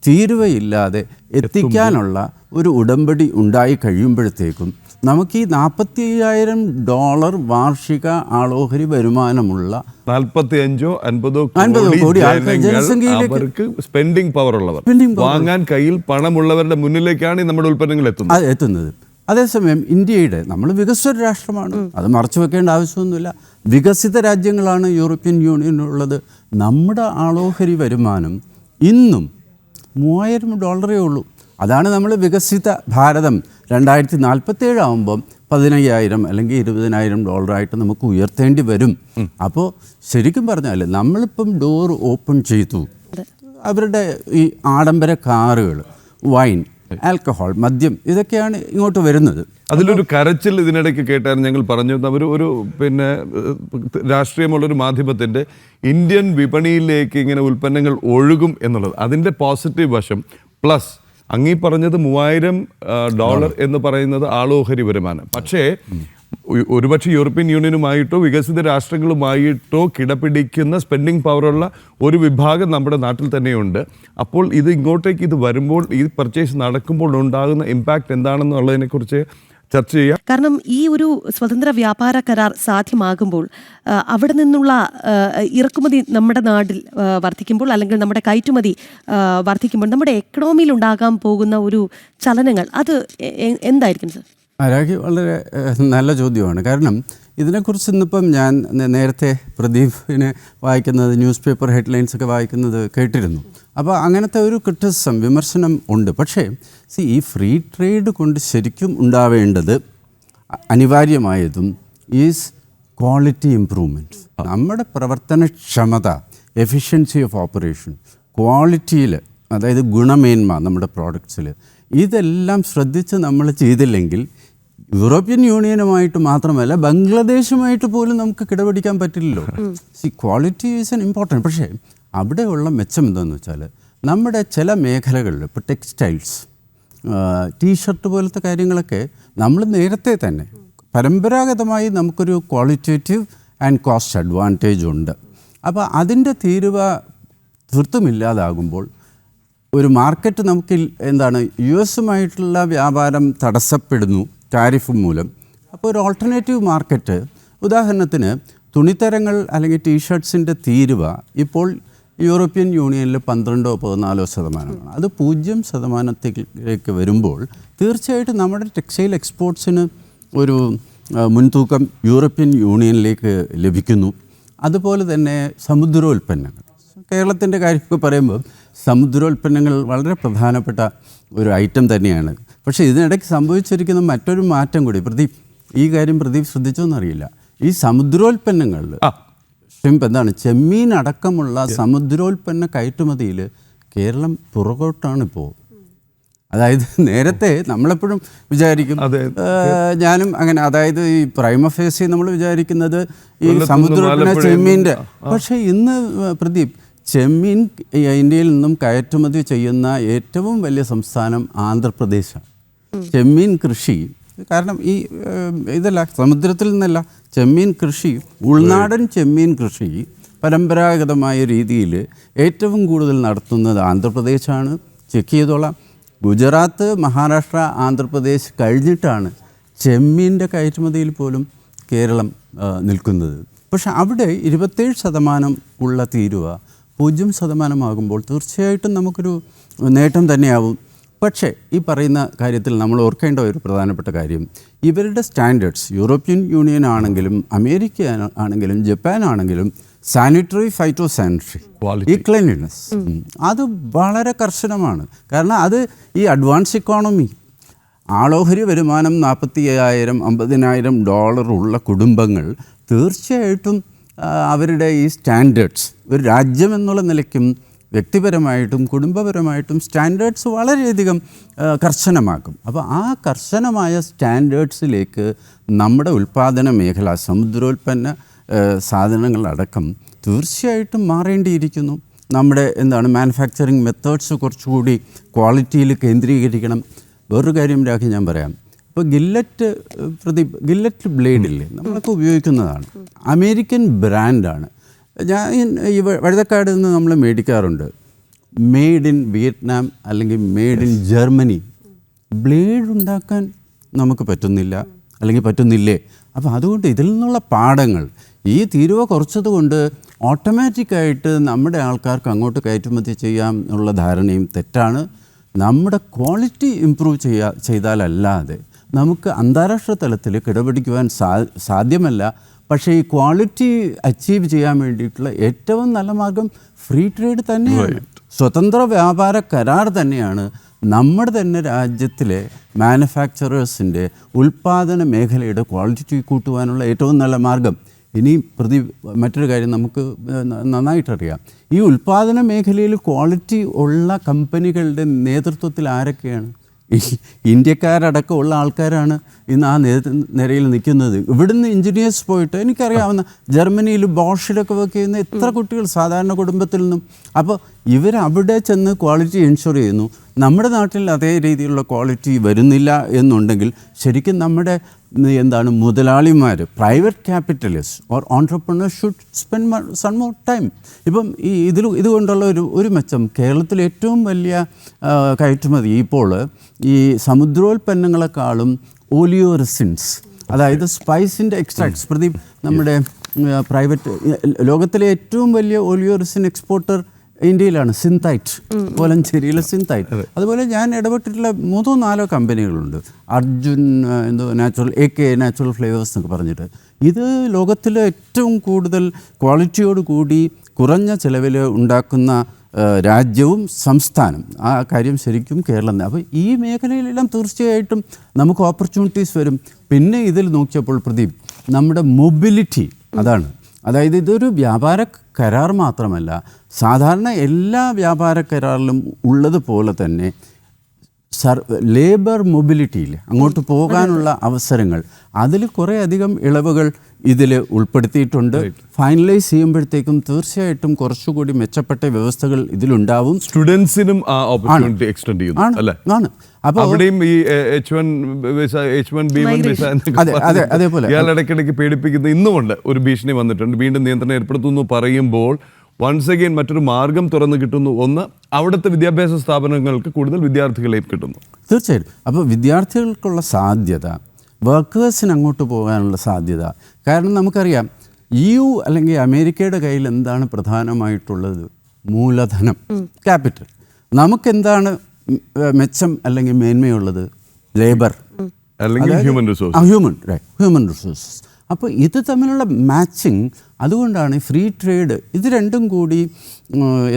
തീരുവയില്ലാതെ എത്തിക്കാനുള്ള ഒരു ഉടമ്പടി ഉണ്ടായി കഴിയുമ്പോഴത്തേക്കും നമുക്ക് ഈ $45,000 വാർഷിക ആളോഹരി വരുമാനമുള്ള 45-50 കോടി ജനസംഖ്യയിലേക്ക് സ്പെൻഡിങ് പവർ ഉള്ളവർ, വാങ്ങാൻ കയ്യിൽ പണമുള്ളവരുടെ മുന്നിലേക്കാണ് നമ്മുടെ ഉൽപ്പന്നങ്ങൾ എത്തുന്നത്. അതേസമയം ഇന്ത്യയുടെ, നമ്മൾ വികസിത രാഷ്ട്രമാണ്, അത് മറച്ചു വെക്കേണ്ട ആവശ്യമൊന്നുമില്ല. വികസിത രാജ്യങ്ങളാണ് യൂറോപ്യൻ യൂണിയനുള്ളത്. നമ്മുടെ ആളോഹരി വരുമാനം ഇന്നും $3,000 ഉള്ളൂ. അതാണ് നമ്മൾ വികസിത ഭാരതം 2047 ആകുമ്പം 15,000 അല്ലെങ്കിൽ $20,000 ആയിട്ട് നമുക്ക് ഉയർത്തേണ്ടി വരും. അപ്പോൾ ശരിക്കും പറഞ്ഞാൽ നമ്മളിപ്പം ഡോർ ഓപ്പൺ ചെയ്തു, അവരുടെ ഈ ആഡംബര കാറുകൾ, വൈൻ, ആൽക്കഹോൾ, മദ്യം, ഇതൊക്കെയാണ് ഇങ്ങോട്ട് വരുന്നത്. അതിലൊരു കരച്ചിൽ ഇതിനിടയ്ക്ക് കേട്ടായിരുന്നു. ഞങ്ങൾ പറഞ്ഞു, ഒരു രാഷ്ട്രീയമുള്ളൊരു മാധ്യമത്തിൻ്റെ ഇന്ത്യൻ വിപണിയിലേക്ക് ഇങ്ങനെ ഉൽപ്പന്നങ്ങൾ ഒഴുകും എന്നുള്ളത്, അതിൻ്റെ പോസിറ്റീവ് വശം പ്ലസ് അങ്ങീ പറഞ്ഞത് $3,000 എന്ന് പറയുന്നത് ആളോഹരി വരുമാനം. പക്ഷേ ഒരുപക്ഷെ യൂറോപ്യൻ യൂണിയനുമായിട്ടോ വികസിത രാഷ്ട്രങ്ങളുമായിട്ടോ കിടപിടിക്കുന്ന സ്പെൻഡിങ് പവറുള്ള ഒരു വിഭാഗം നമ്മുടെ നാട്ടിൽ തന്നെയുണ്ട്. അപ്പോൾ ഇങ്ങോട്ടേക്ക് ഇത് വരുമ്പോൾ, ഈ പർച്ചേസ് നടക്കുമ്പോൾ ഉണ്ടാകുന്ന ഇമ്പാക്റ്റ് എന്താണെന്നുള്ളതിനെക്കുറിച്ച് ചർച്ച ചെയ്യാം. കാരണം ഈ ഒരു സ്വതന്ത്ര വ്യാപാര കരാർ സാധ്യമാകുമ്പോൾ അവിടെ നിന്നുള്ള ഇറക്കുമതി നമ്മുടെ നാട്ടിൽ വർദ്ധിക്കുമ്പോൾ, അല്ലെങ്കിൽ നമ്മുടെ കയറ്റുമതി വർദ്ധിക്കുമ്പോൾ നമ്മുടെ എക്കണോമിയിൽ ഉണ്ടാകാൻ പോകുന്ന ഒരു ചലനങ്ങൾ അത് എന്തായിരിക്കും സർ? രാഖി, വളരെ നല്ല ചോദ്യമാണ്. കാരണം ഇതിനെക്കുറിച്ച് ഇന്നിപ്പം ഞാൻ നേരത്തെ പ്രദീപിനെ വായിക്കുന്നത് ന്യൂസ് പേപ്പർ ഹെഡ്ലൈൻസ് ഒക്കെ വായിക്കുന്നത് കേട്ടിരുന്നു. അപ്പോൾ അങ്ങനത്തെ ഒരു ക്രിറ്റിസിസം വിമർശനം ഉണ്ട്. പക്ഷേ ഈ ഫ്രീ ട്രേഡ് കൊണ്ട് ശരിക്കും ഉണ്ടാവേണ്ടത് അനിവാര്യമായതും ഈസ് ക്വാളിറ്റി ഇംപ്രൂവ്മെൻറ്റ്. നമ്മുടെ പ്രവർത്തനക്ഷമത, എഫിഷ്യൻസി ഓഫ് ഓപ്പറേഷൻ, ക്വാളിറ്റിയിൽ, അതായത് ഗുണമേന്മ നമ്മുടെ പ്രോഡക്ട്സിൽ, ഇതെല്ലാം ശ്രദ്ധിച്ച് നമ്മൾ ചെയ്തില്ലെങ്കിൽ യൂറോപ്യൻ യൂണിയനുമായിട്ട് മാത്രമല്ല ബംഗ്ലാദേശുമായിട്ട് പോലും നമുക്ക് കിടപിടിക്കാൻ പറ്റില്ലല്ലോ. Quality is an important. പക്ഷേ അവിടെയുള്ള മെച്ചം എന്താണെന്ന് വെച്ചാൽ നമ്മുടെ ചില മേഖലകളിൽ ഇപ്പോൾ ടെക്സ്റ്റൈൽസ്, ടീഷർട്ട് പോലത്തെ കാര്യങ്ങളൊക്കെ നമ്മൾ നേരത്തെ തന്നെ പരമ്പരാഗതമായി നമുക്കൊരു ക്വാളിറ്റേറ്റീവ് ആൻഡ് കോസ്റ്റ് അഡ്വാൻറ്റേജ് ഉണ്ട്. അപ്പോൾ അതിൻ്റെ തീർത്തുമില്ലാതാകുമ്പോൾ ഒരു മാർക്കറ്റ് നമുക്ക് യു എസുമായിട്ടുള്ള വ്യാപാരം തടസ്സപ്പെടുന്നു ടാരിഫ് മൂലം. അപ്പോൾ ഒരു ഓൾട്ടർനേറ്റീവ് മാർക്കറ്റ്, ഉദാഹരണത്തിന് തുണിത്തരങ്ങൾ അല്ലെങ്കിൽ ടീഷർട്ട്സിൻ്റെ തീരുവ ഇപ്പോൾ യൂറോപ്യൻ യൂണിയനിൽ 12-14%. അത് 0% വരുമ്പോൾ തീർച്ചയായിട്ടും നമ്മുടെ ടെക്സ്റ്റൈൽ എക്സ്പോർട്സിന് ഒരു മുൻതൂക്കം യൂറോപ്യൻ യൂണിയനിലേക്ക് ലഭിക്കുന്നു. അതുപോലെ തന്നെ സമുദ്രോൽപ്പന്നങ്ങൾ, കേരളത്തിൻ്റെ കാര്യമൊക്കെ പറയുമ്പോൾ സമുദ്രോൽപ്പന്നങ്ങൾ വളരെ പ്രധാനപ്പെട്ട ഒരു ഐറ്റം തന്നെയാണ്. പക്ഷേ ഇതിനിടയ്ക്ക് സംഭവിച്ചിരിക്കുന്ന മറ്റൊരു മാറ്റം കൂടി, ഈ കാര്യം പ്രദീപ് ശ്രദ്ധിച്ചോന്നറിയില്ല. ഈ സമുദ്രോൽപ്പന്നങ്ങളിൽ ചെമ്മീൻ അടക്കമുള്ള സമുദ്രോൽപ്പന്ന കയറ്റുമതിയിൽ കേരളം പുറകോട്ടാണിപ്പോൾ. അതായത് നേരത്തെ നമ്മളെപ്പോഴും വിചാരിക്കും, ഞാനും അങ്ങനെ, അതായത് ഈ പ്രൈമ ഫേസി നമ്മൾ വിചാരിക്കുന്നത് ഈ സമുദ്രോൽപ്പന്ന ചെമ്മീൻ്റെ, പക്ഷേ ഇന്ന് പ്രദീപ് ചെമ്മീൻ ഇന്ത്യയിൽ നിന്നും കയറ്റുമതി ചെയ്യുന്ന ഏറ്റവും വലിയ സംസ്ഥാനം ആന്ധ്രാപ്രദേശാണ്. ചെമ്മീൻ കൃഷി, കാരണം ഇതല്ല, സമുദ്രത്തിൽ നിന്നല്ല, ചെമ്മീൻ കൃഷി, ഉൾനാടൻ ചെമ്മീൻ കൃഷി പരമ്പരാഗതമായ രീതിയിൽ ഏറ്റവും കൂടുതൽ നടത്തുന്നത് ആന്ധ്രാപ്രദേശാണ്. ചെക്ക് ചെയ്തോളാം, ഗുജറാത്ത്, മഹാരാഷ്ട്ര, ആന്ധ്രാപ്രദേശ് കഴിഞ്ഞിട്ടാണ് ചെമ്മീൻ്റെ കയറ്റുമതിയിൽ പോലും കേരളം നിൽക്കുന്നത്. പക്ഷെ അവിടെ 27% ഉള്ള തീരുവ 0% തീർച്ചയായിട്ടും നമുക്കൊരു നേട്ടം തന്നെയാവും. പക്ഷേ ഈ പറയുന്ന കാര്യത്തിൽ നമ്മൾ ഓർക്കേണ്ട ഒരു പ്രധാനപ്പെട്ട കാര്യം, ഇവരുടെ സ്റ്റാൻഡേർഡ്സ്, യൂറോപ്യൻ യൂണിയൻ ആണെങ്കിലും അമേരിക്ക ആണെങ്കിലും ജപ്പാൻ ആണെങ്കിലും, സാനിറ്ററി ഫൈറ്റോ സാനിറ്ററി, ഈ ക്ലീൻലിനെസ്, അത് വളരെ കർശനമാണ്. കാരണം അത് ഈ അഡ്വാൻസ് ഇക്കോണമി, ആളോഹരി വരുമാനം $45,000-50,000 ഉള്ള കുടുംബങ്ങൾ തീർച്ചയായിട്ടും അവരുടെ ഈ സ്റ്റാൻഡേർഡ്സ് ഒരു രാജ്യം എന്നുള്ള നിലയ്ക്കും വ്യക്തിപരമായിട്ടും കുടുംബപരമായിട്ടും സ്റ്റാൻഡേർഡ്സ് വളരെയധികം കർശനമാക്കും. അപ്പോൾ ആ കർശനമായ സ്റ്റാൻഡേർഡ്സിലേക്ക് നമ്മുടെ ഉൽപ്പാദന മേഖല, സമുദ്രോൽപ്പന്ന സാധനങ്ങളടക്കം തീർച്ചയായിട്ടും മാറേണ്ടിയിരിക്കുന്നു. നമ്മുടെ മാനുഫാക്ചറിങ് മെത്തേഡ്സ് കുറച്ചുകൂടി ക്വാളിറ്റിയിൽ കേന്ദ്രീകരിക്കണം. വേറൊരു കാര്യം രാഖി ഞാൻ പറയാം, ഇപ്പോൾ ഗില്ലറ്റ് ബ്ലേഡില്ലേ, നമ്മളൊക്കെ ഉപയോഗിക്കുന്നതാണ്, അമേരിക്കൻ ബ്രാൻഡാണ്. ഞാൻ ഈ വഴുതക്കാട് നിന്ന് നമ്മൾ മേടിക്കാറുണ്ട്. മെയ്ഡ് ഇൻ വിയറ്റ്നാം അല്ലെങ്കിൽ മെയ്ഡ് ഇൻ ജർമ്മനി ബ്ലേഡ് ഉണ്ടാക്കാൻ നമുക്ക് പറ്റുന്നില്ല, അല്ലെങ്കിൽ പറ്റുന്നില്ലേ? അപ്പോൾ അതുകൊണ്ട് ഇതിൽ നിന്നുള്ള പാഠങ്ങൾ, ഈ തീരുവ കുറച്ചതുകൊണ്ട് ഓട്ടോമാറ്റിക്കായിട്ട് നമ്മുടെ ആൾക്കാർക്ക് അങ്ങോട്ട് കയറ്റുമതി ചെയ്യാം എന്നുള്ള ധാരണയും തെറ്റാണ്. നമ്മുടെ ക്വാളിറ്റി ഇമ്പ്രൂവ് ചെയ്താലല്ലാതെ നമുക്ക് അന്താരാഷ്ട്ര തലത്തിൽ കിടപിടിക്കുവാൻ സാധ്യമല്ല. പക്ഷേ ഈ ക്വാളിറ്റി അച്ചീവ് ചെയ്യാൻ വേണ്ടിയിട്ടുള്ള ഏറ്റവും നല്ല മാർഗം ഫ്രീ ട്രേഡ് തന്നെയാണ്, സ്വതന്ത്ര വ്യാപാര കരാർ തന്നെയാണ് നമ്മുടെ തന്നെ രാജ്യത്തിലെ മാനുഫാക്ചറേഴ്സിൻ്റെ ഉൽപ്പാദന മേഖലയുടെ ക്വാളിറ്റി കൂട്ടുവാനുള്ള ഏറ്റവും നല്ല മാർഗം. ഇനി മറ്റൊരു കാര്യം നമുക്ക് നന്നായിട്ടറിയാം, ഈ ഉൽപ്പാദന മേഖലയിൽ ക്വാളിറ്റി ഉള്ള കമ്പനികളുടെ നേതൃത്വത്തിൽ ആരൊക്കെയാണ്? ഇന്ത്യക്കാരടക്കമുള്ള ആൾക്കാരാണ് ഇന്ന് ആ നിരയിൽ നിൽക്കുന്നത്. ഇവിടുന്ന് എഞ്ചിനീയേഴ്സ് പോയിട്ട്, എനിക്കറിയാവുന്ന ജർമ്മനിയിൽ ബോഷിലൊക്കെ വർക്ക് ചെയ്യുന്ന എത്ര കുട്ടികൾ സാധാരണ കുടുംബത്തിൽ നിന്നും. അപ്പോൾ ഇവരവിടെ ചെന്ന് ക്വാളിറ്റി എൻഷുർ ചെയ്യുന്നു. നമ്മുടെ നാട്ടിൽ അതേ രീതിയിലുള്ള ക്വാളിറ്റി വരുന്നില്ല എന്നുണ്ടെങ്കിൽ ശരിക്കും നമ്മുടെ മുതലാളിമാർ, private capitalist or entrepreneurs should spend some more time. ഇപ്പം ഇതുകൊണ്ടുള്ള ഒരു മെച്ചം, കേരളത്തിൽ ഏറ്റവും വലിയ കയറ്റുമതി ഇപ്പോൾ ഈ സമുദ്രോൽപ്പന്നങ്ങളെക്കാളും ഓലിയോ റെസിൻസ്, അതായത് സ്പൈസിൻ്റെ എക്സ്ട്രാക്ട്സ്. പ്രദീപ്, നമ്മുടെ ലോകത്തിലെ ഏറ്റവും വലിയ ഓലിയോ റെസിൻ എക്സ്പോർട്ടർ ഇന്ത്യയിലാണ്, സിന്തൈറ്റ്, കോലഞ്ചേരിയിലെ സിന്തൈറ്റ്. അതുപോലെ ഞാൻ ഇടപെട്ടിട്ടുള്ള 3-4 കമ്പനികളുണ്ട്. അർജുൻ എന്തോ നാച്ചുറൽ AK നാച്ചുറൽ ഫ്ലേവേഴ്സ് എന്നൊക്കെ പറഞ്ഞിട്ട്. ഇത് ലോകത്തിലെ ഏറ്റവും കൂടുതൽ ക്വാളിറ്റിയോട് കൂടി കുറഞ്ഞ ചിലവിൽ ഉണ്ടാക്കുന്ന രാജ്യവും സംസ്ഥാനം. ആ കാര്യം ശരിക്കും കേരളം തന്നെ. അപ്പോൾ ഈ മേഖലയിലെല്ലാം തീർച്ചയായിട്ടും നമുക്ക് ഓപ്പർച്യൂണിറ്റീസ് വരും. പിന്നെ ഇതിൽ നോക്കിയപ്പോൾ പ്രദീപ്, നമ്മുടെ മൊബിലിറ്റി അതാണ്. അതായത് ഇതൊരു വ്യാപാര കരാർ മാത്രമല്ല, സാധാരണ എല്ലാ വ്യാപാര കരാറിലും ഉള്ളതുപോലെ തന്നെ ലേബർ മൊബിലിറ്റിയിൽ അങ്ങോട്ട് പോകാനുള്ള അവസരങ്ങൾ, അതിൽ കുറേ അധികം ഇളവുകൾ ഇതിൽ ഉൾപ്പെടുത്തിയിട്ടുണ്ട്. ഫൈനലൈസ് ചെയ്യുമ്പോഴത്തേക്കും തീർച്ചയായിട്ടും കുറച്ചുകൂടി മെച്ചപ്പെട്ട വ്യവസ്ഥകൾ ഇതിലുണ്ടാവും. സ്റ്റുഡൻസിനും ആ ഓപ്പർച്യൂണിറ്റി എക്സ്റ്റെൻഡ് ചെയ്യുന്നു അല്ലേ? ആണ്. അപ്പോൾ അവിടെയും ഈ H1B1 വിസ അതേപോലെ ഇയാൾ ഇടയ്ക്കിടയ്ക്ക് പേടിപ്പിക്കുന്ന ഇന്നുമുണ്ട്. ഒരു ഭീഷണി വന്നിട്ടുണ്ട്, വീണ്ടും നിയന്ത്രണം ഏർപ്പെടുത്തുന്നു പറയുമ്പോൾ വൺസ് അഗെയിൻ മറ്റൊരു മാർഗം തുറന്നു കിട്ടുന്നു. ഒന്ന്, അവിടുത്തെ വിദ്യാഭ്യാസ സ്ഥാപനങ്ങൾക്ക് കൂടുതൽ വിദ്യാർത്ഥികളെയും കിട്ടുന്നു. തീർച്ചയായിട്ടും. അപ്പോൾ വിദ്യാർത്ഥികൾക്കുള്ള സാധ്യത, വർക്കേഴ്സിന് അങ്ങോട്ട് പോകാനുള്ള സാധ്യത. കാരണം നമുക്കറിയാം EU അല്ലെങ്കിൽ അമേരിക്കയുടെ കയ്യിൽ എന്താണ് പ്രധാനമായിട്ടുള്ളത്? മൂലധനം, ക്യാപിറ്റൽ. നമുക്കെന്താണ് മെച്ചം അല്ലെങ്കിൽ മേന്മയുള്ളത്? ലേബർ അല്ലെങ്കിൽ ഹ്യൂമൻ റിസോഴ്സ്. Human resources. അപ്പോൾ ഇത് തമ്മിലുള്ള മാച്ചിങ്, അതുകൊണ്ടാണ് ഫ്രീ ട്രേഡ് ഇത് രണ്ടും കൂടി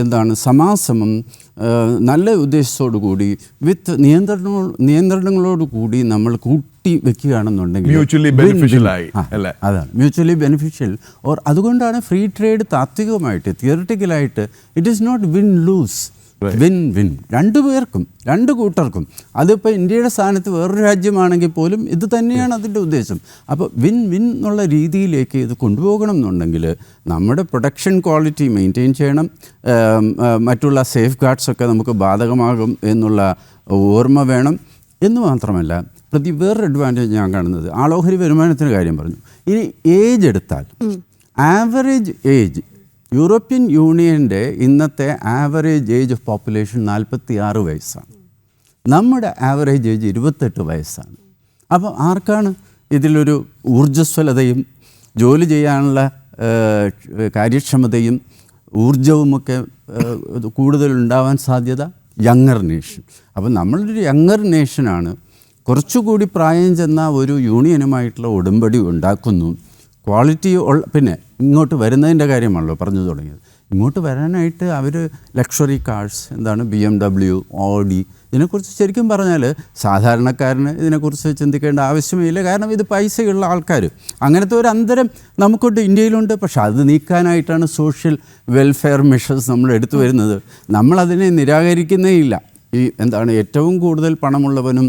എന്താണ് സമാസമം നല്ല ഉദ്ദേശത്തോടു കൂടി വിത്ത് നിയന്ത്രണങ്ങളോട് കൂടി നമ്മൾ കൂട്ടി വെക്കുകയാണെന്നുണ്ടെങ്കിൽ മ്യൂച്വലി ബെനിഫിഷ്യൽ ആയി. അതാണ് മ്യൂച്വലി ബെനിഫിഷ്യൽ. ഓർ അതുകൊണ്ടാണ് ഫ്രീ ട്രേഡ് താത്വികമായിട്ട്, തിയറിറ്റിക്കലായിട്ട് it is not win lose, win win. രണ്ടു പേർക്കും, രണ്ടു കൂട്ടർക്കും. അതിപ്പോൾ ഇന്ത്യയുടെ സ്ഥാനത്ത് വേറൊരു രാജ്യമാണെങ്കിൽ പോലും ഇത് തന്നെയാണ് അതിൻ്റെ ഉദ്ദേശം. അപ്പോൾ വിൻ വിൻ എന്നുള്ള രീതിയിലേക്ക് ഇത് കൊണ്ടുപോകണം എന്നുണ്ടെങ്കിൽ നമ്മുടെ പ്രൊഡക്ഷൻ ക്വാളിറ്റി മെയിൻറ്റെയിൻ ചെയ്യണം. മറ്റുള്ള സേഫ് ഗാർഡ്സൊക്കെ നമുക്ക് ബാധകമാകും എന്നുള്ള ഓർമ്മ വേണം. എന്ന് മാത്രമല്ല വേറൊരു അഡ്വാൻറ്റേജ് ഞാൻ കാണുന്നത്, ആളോഹരി വരുമാനത്തിൻ്റെ കാര്യം പറഞ്ഞു. ഇനി ഏജ് എടുത്താൽ, ആവറേജ് ഏജ് യൂറോപ്യൻ യൂണിയൻ്റെ ഇന്നത്തെ ആവറേജ് ഏജ് ഓഫ് പോപ്പുലേഷൻ 46 വയസ്സാണ്. നമ്മുടെ ആവറേജ് ഏജ് 28 വയസ്സാണ്. അപ്പോൾ ആർക്കാണ് ഇതിലൊരു ഊർജ്ജസ്വലതയും ജോലി ചെയ്യാനുള്ള കാര്യക്ഷമതയും ഊർജവുമൊക്കെ കൂടുതലുണ്ടാവാൻ സാധ്യത? Younger nation. അപ്പോൾ നമ്മളൊരു യങ്ങർ നേഷനാണ്. കുറച്ചുകൂടി പ്രായം ചെന്ന ഒരു യൂണിയനുമായിട്ടുള്ള ഉടമ്പടി ഉണ്ടാക്കുന്നു. ക്വാളിറ്റി പിന്നെ ഇങ്ങോട്ട് വരുന്നതിൻ്റെ കാര്യമാണല്ലോ പറഞ്ഞു തുടങ്ങിയത്. ഇങ്ങോട്ട് വരാനായിട്ട് അവർ ലക്ഷറി കാർസ്, എന്താണ് BMW, Audi, ഇതിനെക്കുറിച്ച് ശരിക്കും പറഞ്ഞാൽ സാധാരണക്കാരന് ഇതിനെക്കുറിച്ച് ചിന്തിക്കേണ്ട ആവശ്യമേ ഇല്ല. കാരണം ഇത് പൈസയുള്ള ആൾക്കാർ, അങ്ങനത്തെ ഒരു അന്തരം നമുക്കുണ്ട്, ഇന്ത്യയിലുണ്ട്. പക്ഷെ അത് നീക്കാനായിട്ടാണ് സോഷ്യൽ വെൽഫെയർ മെഷേഴ്സ് നമ്മൾ എടുത്തു വരുന്നത്. നമ്മളതിനെ നിരാകരിക്കുന്നേ ഇല്ല. ഈ എന്താണ് ഏറ്റവും കൂടുതൽ പണമുള്ളവനും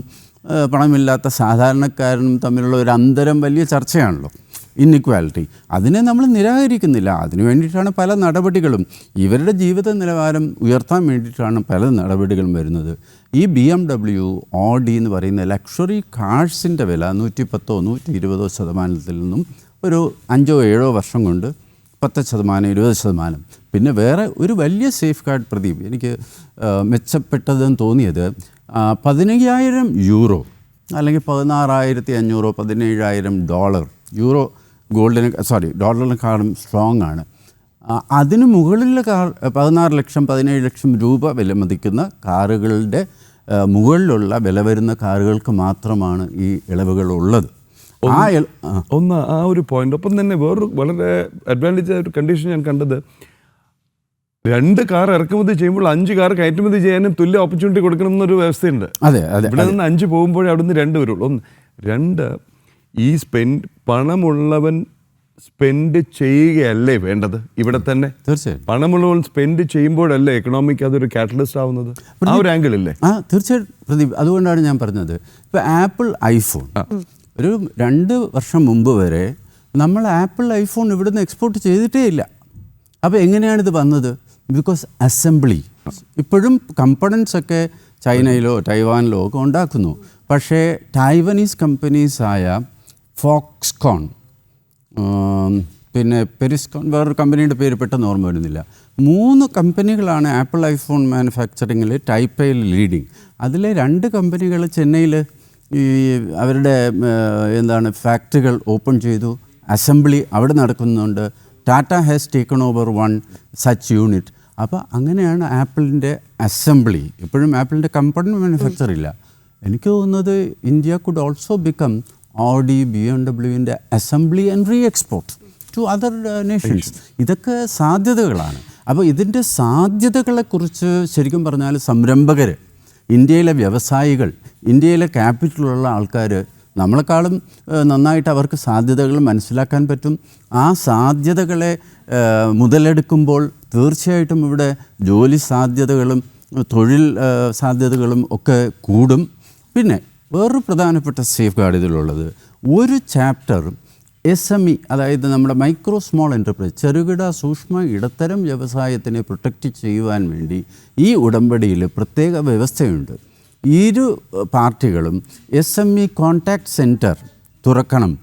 പണമില്ലാത്ത സാധാരണക്കാരനും തമ്മിലുള്ള ഒരു അന്തരം വലിയ ചർച്ചയാണല്ലോ, ഇന്നിക്വാലിറ്റി. അതിനെ നമ്മൾ നിരാകരിക്കുന്നില്ല. അതിനു വേണ്ടിയിട്ടാണ് പല നടപടികളും, ഇവരുടെ ജീവിത നിലവാരം ഉയർത്താൻ വേണ്ടിയിട്ടാണ് പല നടപടികളും വരുന്നത്. ഈ BMW, Audi എന്ന് പറയുന്ന ലക്ഷറി കാർസിൻ്റെ വില 110-120% നിന്നും ഒരു 5-7 വർഷം കൊണ്ട് 10%, 20%. പിന്നെ വേറെ ഒരു വലിയ സേഫ് ഗാർഡ് പ്രദീപ് എനിക്ക് മെച്ചപ്പെട്ടതെന്ന് തോന്നിയത്, 15,000 യൂറോ അല്ലെങ്കിൽ 16,500, 17,000 യൂറോ ഡോളറിനെക്കാളും സ്ട്രോങ് ആണ്. അതിന് മുകളിലുള്ള കാർ 16 ലക്ഷം 17 ലക്ഷം രൂപ വില മതിക്കുന്ന കാറുകളുടെ മുകളിലുള്ള വില വരുന്ന കാറുകൾക്ക് മാത്രമാണ് ഈ ഇളവുകളുള്ളത്. ആ ഒരു പോയിന്റ്. ഒപ്പം തന്നെ വേറൊരു വളരെ അഡ്വാൻറ്റേജ് ആയ ഒരു കണ്ടീഷൻ ഞാൻ കണ്ടത്, 2 കാർ ഇറക്കുമതി ചെയ്യുമ്പോൾ 5 കാർ കയറ്റുമതി ചെയ്യാനും തുല്യ ഓപ്പർച്യൂണിറ്റി കൊടുക്കണം എന്നൊരു വ്യവസ്ഥയുണ്ട്. ഇവിടെ നിന്ന് 5 പോകുമ്പോഴേ അവിടെ നിന്ന് 2 വരുള്ളൂ. 2 ഈ പണമുള്ളവൻ സ്പെൻഡ് ചെയ്യുകയല്ലേ വേണ്ടത് ഇവിടെ തന്നെ? തീർച്ചയായും പണമുള്ളവൻ സ്പെൻഡ് ചെയ്യുമ്പോഴല്ലേ എക്കണോമിക്ക് അതൊരു കാറ്റലിസ്റ്റ് ആവുന്നത്. ആ ഒരു ആംഗിൾ ഇല്ലേ? തീർച്ചയായിട്ടും പ്രദീപ്. അതുകൊണ്ടാണ് ഞാൻ പറഞ്ഞത്, ഇപ്പോൾ ആപ്പിൾ ഐഫോൺ ഒരു 2 വർഷം മുമ്പ് വരെ നമ്മൾ ആപ്പിൾ ഐഫോൺ ഇവിടുന്ന് എക്സ്പോർട്ട് ചെയ്തിട്ടേ ഇല്ല. അപ്പോൾ എങ്ങനെയാണിത് വന്നത്? ബിക്കോസ് അസംബ്ലി ഇപ്പോഴും കമ്പണൻസ് ഒക്കെ ചൈനയിലോ ടൈവാനിലോ ഒക്കെ ഉണ്ടാക്കുന്നു. പക്ഷേ ടൈവനീസ് കമ്പനീസായ ഫോക്സ്കോൺ, പിന്നെ പെരിസ്കോൺ, വേറൊരു കമ്പനിയുടെ പേര് പെട്ടെന്ന് ഓർമ്മ വരുന്നില്ല, 3 കമ്പനികളാണ് ആപ്പിൾ ഐഫോൺ മാനുഫാക്ചറിങ്ങിൽ ടൈപ്പയിൽ ലീഡിങ്. അതിലെ 2 കമ്പനികൾ ചെന്നൈയിൽ ഈ അവരുടെ എന്താണ് ഫാക്ടറികൾ ഓപ്പൺ ചെയ്തു. അസംബ്ലി അവിടെ നടക്കുന്നുണ്ട്. Tata has taken over 1 such unit. അപ്പോൾ അങ്ങനെയാണ് ആപ്പിളിൻ്റെ അസംബ്ലി. ഇപ്പോഴും ആപ്പിളിൻ്റെ കമ്പണി മാനുഫാക്ചർ ഇല്ല. എനിക്ക് തോന്നുന്നത് India could also become Audi BMW assembly and re export to other nations. ഇതൊക്കെ സാധ്യതകളാണ്. അപ്പോൾ ഇതിൻ്റെ സാധ്യതകളെക്കുറിച്ച് ശരിക്കും പറഞ്ഞാൽ സംരംഭകർ, ഇന്ത്യയിലെ വ്യവസായികൾ, ഇന്ത്യയിലെ ക്യാപിറ്റലുള്ള ആൾക്കാർ നമ്മളെക്കാളും നന്നായിട്ട് അവർക്ക് സാധ്യതകൾ മനസ്സിലാക്കാൻ പറ്റും. ആ സാധ്യതകളെ മുതലെടുക്കുമ്പോൾ തീർച്ചയായിട്ടും ഇവിടെ ജോലി സാധ്യതകളും തൊഴിൽ സാധ്യതകളും ഒക്കെ കൂടും. പിന്നെ വേറൊരു പ്രധാനപ്പെട്ട സേഫ് ഗാർഡ് ഇതിലുള്ളത്, ഒരു ചാപ്റ്റർ SME, അതായത് നമ്മുടെ മൈക്രോ സ്മോൾ എൻ്റർപ്രൈസ്, ചെറുകിട സൂക്ഷ്മ ഇടത്തരം വ്യവസായത്തിനെ പ്രൊട്ടക്റ്റ് ചെയ്യുവാൻ വേണ്ടി ഈ ഉടമ്പടിയിൽ പ്രത്യേക വ്യവസ്ഥയുണ്ട്. ഇരു പാർട്ടികളും SME കോൺടാക്റ്റ് സെൻറ്റർ തുറക്കണം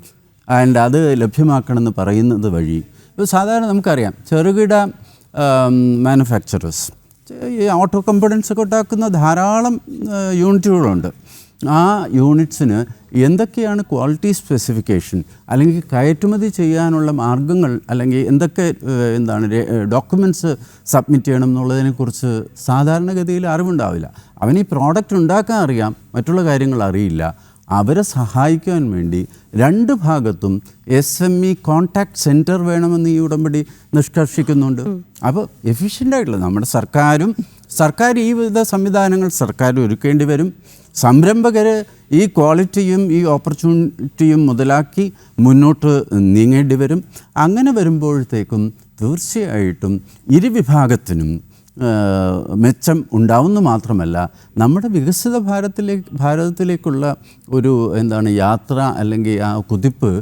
ആൻഡ് അത് ലഭ്യമാക്കണമെന്ന് പറയുന്നത് വഴി, സാധാരണ നമുക്കറിയാം ചെറുകിട മാനുഫാക്ചറേഴ്സ്, ഈ ഓട്ടോ കമ്പോണൻസ് ഒക്കെ ഉണ്ടാക്കുന്ന ധാരാളം യൂണിറ്റുകളുണ്ട്. ആ യൂണിറ്റ്സിന് എന്തൊക്കെയാണ് ക്വാളിറ്റി സ്പെസിഫിക്കേഷൻ, അല്ലെങ്കിൽ കയറ്റുമതി ചെയ്യാനുള്ള മാർഗങ്ങൾ, അല്ലെങ്കിൽ എന്തൊക്കെ ഡോക്യുമെൻറ്റ്സ് സബ്മിറ്റ് ചെയ്യണം എന്നുള്ളതിനെക്കുറിച്ച് സാധാരണഗതിയിൽ അറിവുണ്ടാവില്ല. അവന് ഈ പ്രോഡക്റ്റ് ഉണ്ടാക്കാൻ അറിയാം, മറ്റുള്ള കാര്യങ്ങൾ അറിയില്ല. അവരെ സഹായിക്കാൻ വേണ്ടി രണ്ട് ഭാഗത്തും SME കോൺടാക്റ്റ് സെൻറ്റർ വേണമെന്ന് ഈ ഉടമ്പടി നിഷ്കർഷിക്കുന്നുണ്ട്. അപ്പോൾ എഫിഷ്യൻ്റായിട്ടുള്ള നമ്മുടെ സർക്കാർ ഈ വിധ സംവിധാനങ്ങൾ സർക്കാർ ഒരുക്കേണ്ടി വരും. സംരംഭകർ ഈ ക്വാളിറ്റിയും ഈ ഓപ്പർച്യൂണിറ്റിയും മുതലാക്കി മുന്നോട്ട് നീങ്ങേണ്ടി വരും. അങ്ങനെ വരുമ്പോഴത്തേക്കും തീർച്ചയായിട്ടും ഇരുവിഭാഗത്തിനും മെച്ചം ഉണ്ടാവുന്ന മാത്രമല്ല, നമ്മുടെ വികസിത ഭാരതത്തിലേക്കുള്ള ഒരു യാത്ര അല്ലെങ്കിൽ ആ കുതിപ്പ്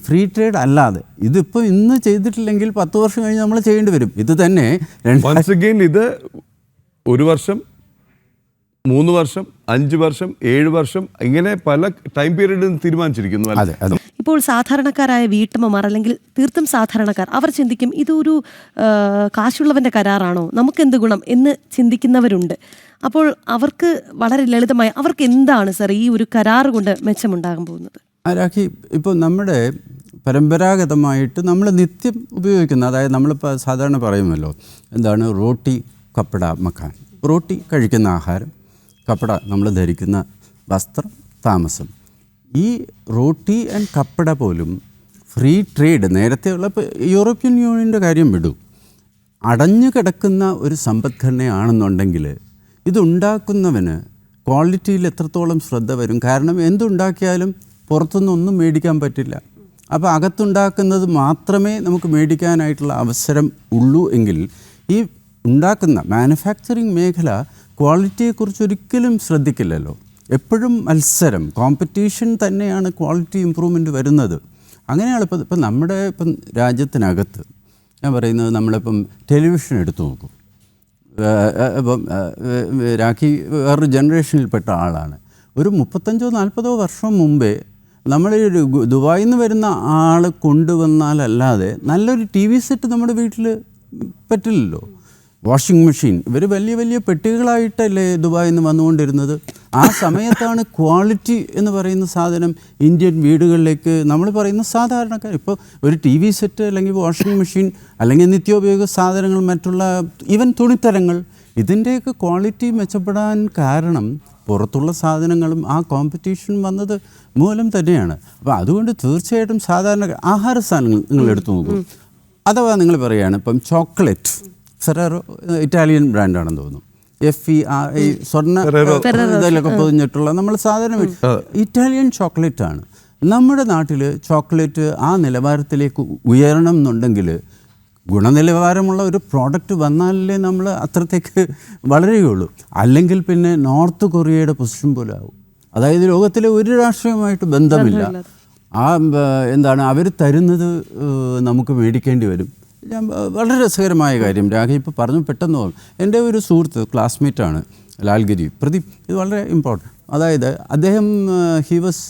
ഫ്രീ ട്രേഡ് അല്ലാതെ ഇതിപ്പോൾ ഇന്ന് ചെയ്തിട്ടില്ലെങ്കിൽ 10 വർഷം കഴിഞ്ഞ് നമ്മൾ ചെയ്യേണ്ടി വരും. ഇത് തന്നെ ഇത് 1 വർഷം, 3 വർഷം, 5 വർഷം, 7 വർഷം, ഇങ്ങനെ പല ടൈം പീരീഡ് തീരുമാനിച്ചിരിക്കുന്നു. അതെ അതെ. ഇപ്പോൾ സാധാരണക്കാരായ വീട്ടമ്മമാർ അല്ലെങ്കിൽ തീർത്തും സാധാരണക്കാർ അവർ ചിന്തിക്കും ഇതൊരു കാശുള്ളവൻ്റെ കരാറാണോ, നമുക്കെന്ത് ഗുണം എന്ന് ചിന്തിക്കുന്നവരുണ്ട്. അപ്പോൾ അവർക്ക് വളരെ ലളിതമായി അവർക്ക് എന്താണ് സർ ഈ ഒരു കരാർ കൊണ്ട് മെച്ചമുണ്ടാകാൻ പോകുന്നത്? രാഖി, ഇപ്പോൾ നമ്മുടെ പരമ്പരാഗതമായിട്ട് നമ്മൾ നിത്യം ഉപയോഗിക്കുന്ന, അതായത് നമ്മളിപ്പോൾ സാധാരണ പറയുമല്ലോ റോട്ടി കപ്പട മക്കാൻ, റോട്ടി കഴിക്കുന്ന ആഹാരം, കപ്പട നമ്മൾ ധരിക്കുന്ന വസ്ത്രം, താമസം. ഈ റോട്ടി ആൻഡ് കപ്പട പോലും ഫ്രീ ട്രേഡ് നേരത്തെയുള്ള, ഇപ്പോൾ യൂറോപ്യൻ യൂണിയൻ്റെ കാര്യം വിടൂ, അടഞ്ഞു കിടക്കുന്ന ഒരു സമ്പദ്ഘടനയാണെന്നുണ്ടെങ്കിൽ ഇതുണ്ടാക്കുന്നവന് ക്വാളിറ്റിയിൽ എത്രത്തോളം ശ്രദ്ധ വരും. കാരണം എന്തുണ്ടാക്കിയാലും പുറത്തുനിന്നൊന്നും മേടിക്കാൻ പറ്റില്ല. അപ്പോൾ അകത്തുണ്ടാക്കുന്നത് മാത്രമേ നമുക്ക് മേടിക്കാനായിട്ടുള്ള അവസരം ഉള്ളൂ എങ്കിൽ ഈ ഉണ്ടാക്കുന്ന മാനുഫാക്ചറിങ് മേഖല ക്വാളിറ്റിയെക്കുറിച്ച് ഒരിക്കലും ശ്രദ്ധിക്കില്ലല്ലോ. എപ്പോഴും മത്സരം, കോമ്പറ്റീഷൻ തന്നെയാണ് ക്വാളിറ്റി ഇമ്പ്രൂവ്മെൻറ്റ് വരുന്നത്. അങ്ങനെയാണ് ഇപ്പം നമ്മുടെ രാജ്യത്തിനകത്ത് ഞാൻ പറയുന്നത്, നമ്മളിപ്പം ടെലിവിഷൻ എടുത്തു നോക്കും. ഇപ്പം രാഖി വേറൊരു ജനറേഷനിൽപ്പെട്ട ആളാണ്. ഒരു 35-40 വർഷം മുമ്പേ നമ്മൾ ദുബായിൽ നിന്ന് വരുന്ന ആൾ കൊണ്ടുവന്നാലല്ലാതെ നല്ലൊരു TV സെറ്റ് നമ്മുടെ വീട്ടിൽ പറ്റില്ലല്ലോ. വാഷിംഗ് മെഷീൻ ഇവർ വലിയ വലിയ പെട്ടികളായിട്ടല്ലേ ദുബായിൽ നിന്ന് വന്നുകൊണ്ടിരുന്നത്. ആ സമയത്താണ് ക്വാളിറ്റി എന്ന് പറയുന്ന സാധനം ഇന്ത്യൻ വീടുകളിലേക്ക് നമ്മൾ പറയുന്ന സാധാരണക്കാർ ഇപ്പോൾ ഒരു TV സെറ്റ് അല്ലെങ്കിൽ വാഷിംഗ് മെഷീൻ അല്ലെങ്കിൽ നിത്യോപയോഗ സാധനങ്ങൾ, മറ്റുള്ള ഈവൻ തുണിത്തരങ്ങൾ, ഇതിൻ്റെയൊക്കെ ക്വാളിറ്റി മെച്ചപ്പെടാൻ കാരണം പുറത്തുള്ള സാധനങ്ങളും ആ കോമ്പറ്റീഷൻ വന്നത് മൂലം തന്നെയാണ്. അപ്പോൾ അതുകൊണ്ട് തീർച്ചയായിട്ടും സാധാരണ ആഹാര സാധനങ്ങൾ നിങ്ങൾ എടുത്തു നോക്കും. അഥവാ നിങ്ങൾ പറയുകയാണ് ഇപ്പം ചോക്ലേറ്റ്, ഫെറേറോ ഇറ്റാലിയൻ ബ്രാൻഡാണെന്ന് തോന്നുന്നു, FERI സ്വർണ്ണ ഇതിലൊക്കെ പൊതിഞ്ഞിട്ടുള്ള നമ്മൾ സാധാരണ ഇറ്റാലിയൻ ചോക്ലേറ്റാണ്. നമ്മുടെ നാട്ടിൽ ചോക്ലേറ്റ് ആ നിലവാരത്തിലേക്ക് ഉയരണം എന്നുണ്ടെങ്കിൽ ഗുണനിലവാരമുള്ള ഒരു പ്രോഡക്റ്റ് വന്നാലേ നമ്മൾ അത്രത്തേക്ക് വളരുകയുള്ളൂ. അല്ലെങ്കിൽ പിന്നെ നോർത്ത് കൊറിയയുടെ പൊസിഷൻ പോലെ ആവും. അതായത് ലോകത്തിലെ ഒരു രാഷ്ട്രീയമായിട്ട് ബന്ധമില്ല. ആ അവർ തരുന്നത് നമുക്ക് മേടിക്കേണ്ടി വരും. വളരെ രസകരമായ കാര്യം രാഖി ഇപ്പോൾ പറഞ്ഞു പെട്ടെന്ന് പോകും. എൻ്റെ ഒരു സുഹൃത്ത്, ക്ലാസ്മേറ്റാണ്, ലാൽഗിരി പ്രദീപ്. ഇത് വളരെ ഇമ്പോർട്ടൻറ്റ്. അതായത് അദ്ദേഹം ഹി വാസ്